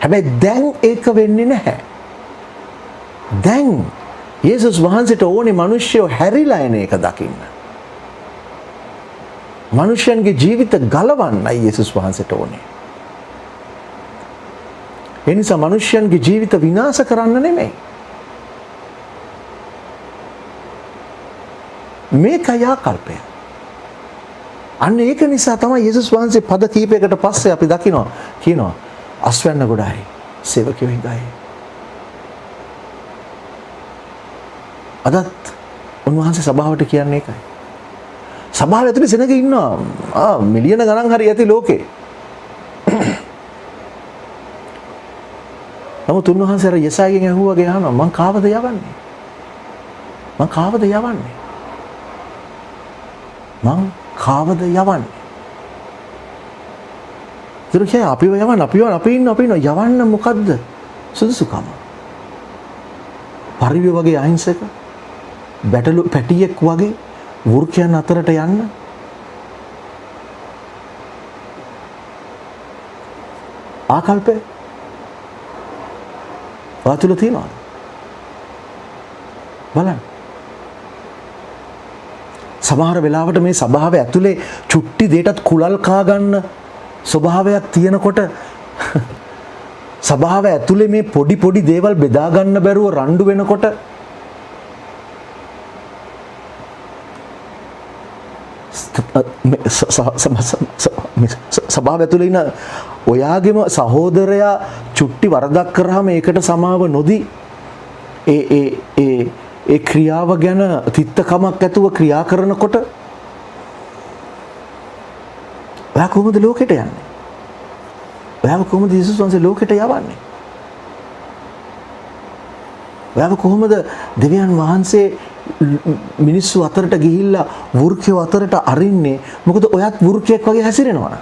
හැබැයි දැන් ඒක වෙන්නේ නැහැ. දැන් යේසුස් වහන්සේට ඕනේ මිනිස්සුયો හැරිලා එන එක දකින්න. මිනිස්යන්ගේ ජීවිත ගලවන්නයි යේසුස් වහන්සේට ඕනේ. ඒ නිසා මිනිස්යන්ගේ ජීවිත විනාශ කරන්න නෙමෙයි. මේකයි ආකල්පය. අන්න ඒක නිසා තමයි යේසුස් වහන්සේ පද කීපයකට පස්සේ අපි කියනවා අස්වැන්න ගොඩයි සේවකයෝ හිඟයි. අදත් උන්වහන්සේ සභාවට කියන්නේ ඒකයි. සභාව ඇතුලේ සෙනග ඉන්නවා මිලියන ගණන් හරි ඇති ලෝකේ. නමුත් උන්වහන්සේ අර යසායගෙන් ඇහුවාගේ අහනවා මං කාවද යවන්නේ? මං කාවද යවන්නේ? මං කාවද යවන්නේ? ඉතින් අපිව යවන්න අපි ඉන්න යවන්න මොකද්ද සුදුසුකම? පරිව්‍ය වගේ අහිංසක බැටළු පැටියෙක් වගේ වෘක්ෂයන් අතරට යන්න ආකල්පය වාතුල තියනවා බලන්න. සමහර වෙලාවට මේ සභාව ඇතුලේ චුට්ටි දෙයටත් කුලල් කා ගන්න ස්වභාවයක් තියෙනකොට සභාව ඇතුලේ මේ පොඩි දේවල් බෙදා ගන්න බැරුව රණ්ඩු වෙනකොට සභාව ඇතුලේ ඉන්න ඔයාගේම සහෝදරයා චුට්ටි වරදක් කරාම ඒකට සමාව නොදී ඒ ක්‍රියාව ගැන තිත්තකමක් ඇතුව ක්‍රියා කරනකොට ඔයා කොහොමද ලෝකෙට යන්නේ? ඔයාව කොහොමද යේසුස් වහන්සේ ලෝකෙට යවන්නේ? ඔයාව කොහොමද දෙවියන් වහන්සේ මිනිස්සු අතරට ගිහිල්ලා වෘක්ෂය අතරට අරින්නේ? මොකද ඔයත් වෘක්ෂයක් වගේ හැසිරෙනවා.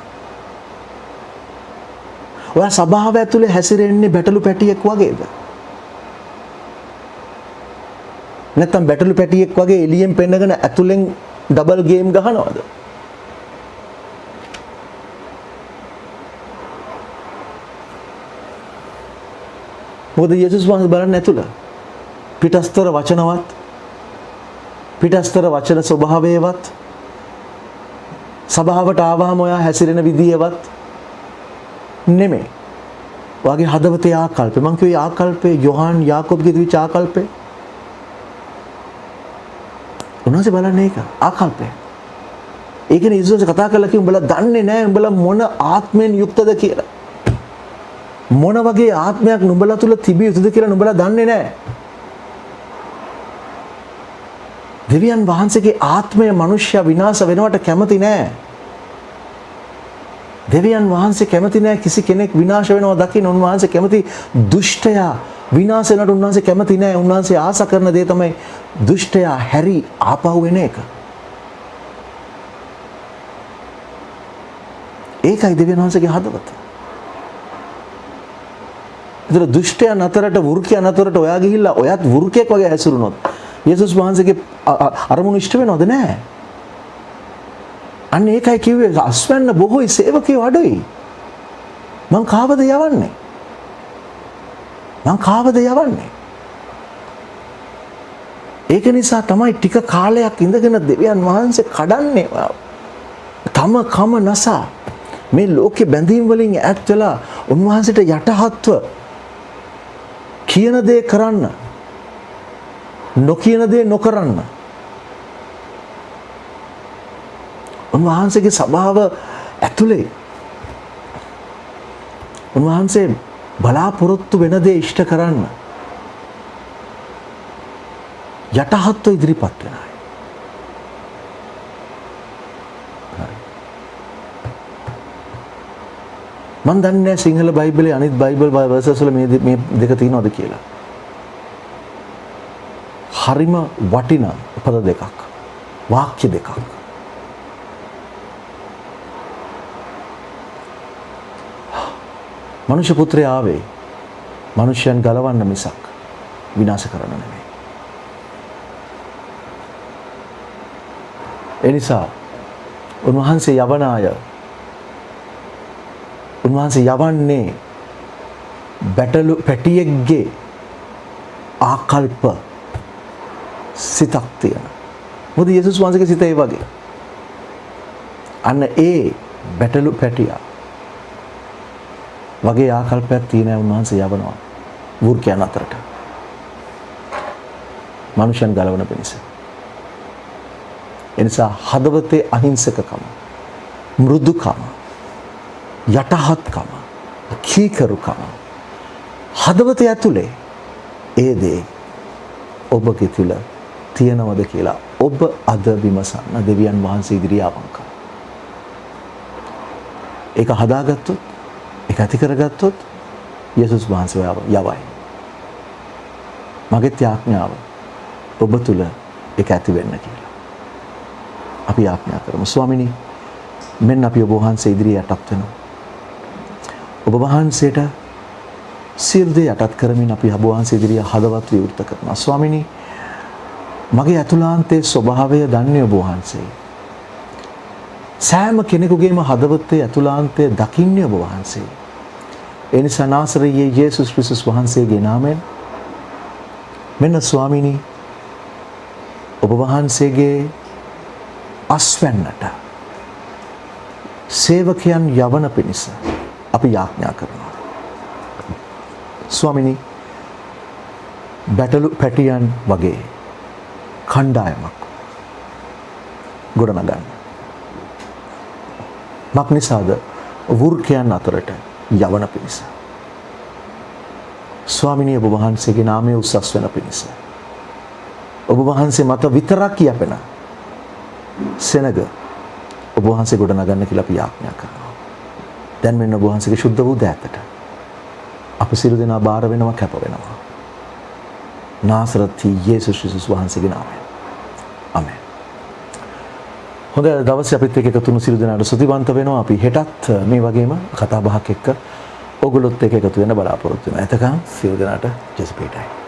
ඔයා සභාව ඇතුලේ හැසිරෙන්නේ බැටළු පැටියෙක් වගේද? නැත්නම් බැටළු පැටියෙක් වගේ එළියෙන් පෙන්නගෙන ඇතුලෙන් ඩබල් ගේම් ගහනවද? මොකද යේසුස් වහන්සේ බලන්නේ ඇතුළ පිටස්තර වචනවත් පිටස්තර වචන ස්වභාවයවත් සභාවට ආවම ඔයා හැසිරෙන විදියවත් නෙමෙයි. ඔයාගේ හදවතේ ආකල්පය. මං කියුවේ ආකල්පේ යෝහාන් යාකෝබ්ගේ දීච්ච ආකල්පේ. උන්වහන්සේ බලන්නේ ඒක ආකල්පය. ඒකනේ යේසුස් කතා කරලා කිව්ව උඹලා දන්නේ නැහැ උඹලා මොන ආත්මයෙන් යුක්තද කියලා. මොන වගේ ආත්මයක් නුඹලා තුල තිබිය යුතුද කියලා නුඹලා දන්නේ නැහැ. දෙවියන් වහන්සේගේ ආත්මය මනුෂ්‍ය විනාශ වෙනවට කැමති නැහැ. දෙවියන් වහන්සේ කැමති නැහැ කිසි කෙනෙක් විනාශ වෙනවා දකින්න. උන්වහන්සේ කැමති දුෂ්ටයා විනාශ වෙනවට උන්වහන්සේ කැමති නැහැ. උන්වහන්සේ ආශා කරන දේ තමයි දුෂ්ටයා හැරි ආපහු එන එක. ඒකයි දෙවියන් වහන්සේගේ හදවත. ඒතර දුෂ්ටයන් අතරට වෘක්ෂයන් අතරට ඔයා ගිහිල්ලා ඔයත් වෘක්ෂයක් වගේ හැසිරුණොත් යේසුස් වහන්සේගේ අරමුණු ඉෂ්ට වෙනවද? නැහැ. අන්න ඒකයි කිව්වේ අස්වැන්න බොහෝයි සේවකයෝ අඩුයි. මං කාවද යවන්නේ? ඒක නිසා තමයි ටික කාලයක් ඉඳගෙන දෙවියන් වහන්සේ කඩන්නේ. තම කම නසා මේ ලෝකේ බැඳීම් වලින් ඈත් වෙලා උන්වහන්සේට යටහත්ව කියන දේ කරන්න, නොකියන දේ නොකරන්න. උන්වහන්සේගේ ස්වභාව ඇතුලේ උන්වහන්සේ බලාපොරොත්තු වෙන දේ ඉෂ්ට කරන්න යටහත්ව ඉදිරිපත් වෙනවා. මම දන්නේ නැහැ සිංහල බයිබලයේ අනිත් බයිබල් වර්සස් වල මේ දෙක තියෙනවද කියලා. හරිම වටිනා පද දෙකක්. වාක්‍ය දෙකක්. මනුෂ්‍ය පුත්‍රයා ආවේ මනුෂ්‍යයන් ගලවන්න මිසක් විනාශ කරන්න නෙමෙයි. ඒ නිසා උන්වහන්සේ යවන අය උන්වහන්සේ යවන්නේ බැටළු පැටියෙක්ගේ ආකල්ප සිතක් තියෙන. මොකද යේසුස් වහන්සේගේ සිත ඒ වගේ. අන්න ඒ බැටළු පැටියා වගේ ආකල්පයක් තියෙන උන්වහන්සේ යවනවා වෘකයන් අතරට. මනුෂ්‍යයන් ගලවන පිණිස. එනිසා හදවතේ අහිංසකකම, මෘදුකම, යටහත්කම, කීකරුකම හදවතේ ඇතුලේ ඒ දේ ඔබගේ තුල තියෙනවද කියලා ඔබ අද විමසන්න දෙවියන් වහන්සේ ඉදිරියේ අවංකව. ඒක හදාගත්තොත්, ඒක ඇති කරගත්තොත් යේසුස් වහන්සේ යවයි. මගේ ත්‍යාඥාව ඔබ තුල ඒක ඇති වෙන්න කියලා. අපි ආඥා කරමු. ස්වාමිනී, මෙන්න අපි ඔබ වහන්සේ ඉදිරියේ යටත් වෙනවා. ඔබ වහන්සේට සියලු දේ යටත් කරමින් අපි ඔබ වහන්සේ ඉදිරියේ හදවත් විවෘත කරනවා. ස්වාමිනී, මගේ අතුලාන්තයේ ස්වභාවය දන්නේ ඔබ වහන්සේ. සෑම කෙනෙකුගේම හදවතේ අතුලාන්තය දකින්නේ ඔබ වහන්සේ. ඒ නිසා නාසරයේ යේසුස් ක්‍රිස්තුස් වහන්සේගේ නාමයෙන් මෙන්න ස්වාමිනී, ඔබ වහන්සේගේ අස්වැන්නට සේවකයන් යවන පිණිස අපි යාඥා කරනවා. ස්වාමිනී, බැටළු පැටියන් වගේ කණ්ඩායමක් ගොඩනගන්න. මක් නිසාද? වෘකයන් අතරට යවන පිණිස. ස්වාමිනී, ඔබ වහන්සේගේ නාමය උසස් වෙන පිණිස. ඔබ වහන්සේ මත විතරක් යැපෙන සෙනග ඔබ වහන්සේ ගොඩනගන්න කියලා අපි යාඥා කරනවා. දැන් මෙන්න ඔබ වහන්සේගේ ශුද්ධ වූ දෑතට අප සියලු දෙනා බාර වෙනවා, කැප වෙනවා. නාසරත් යේසුස් ක්‍රිස්තුස් වහන්සේගේ නාමයෙන්. ආමෙන්. හොඳයි, දවසේ අපිත් එක්ක එකතු වුණු සියලු දෙනාට ස්තුතිවන්ත වෙනවා. අපි හෙටත් මේ වගේම කතා බහක් එක්ක ඔයගොල්ලොත් එක්ක එකතු වෙන්න බලාපොරොත්තු වෙනවා. එතකන් සියලු දෙනාට ජෙසුස් පිටයි.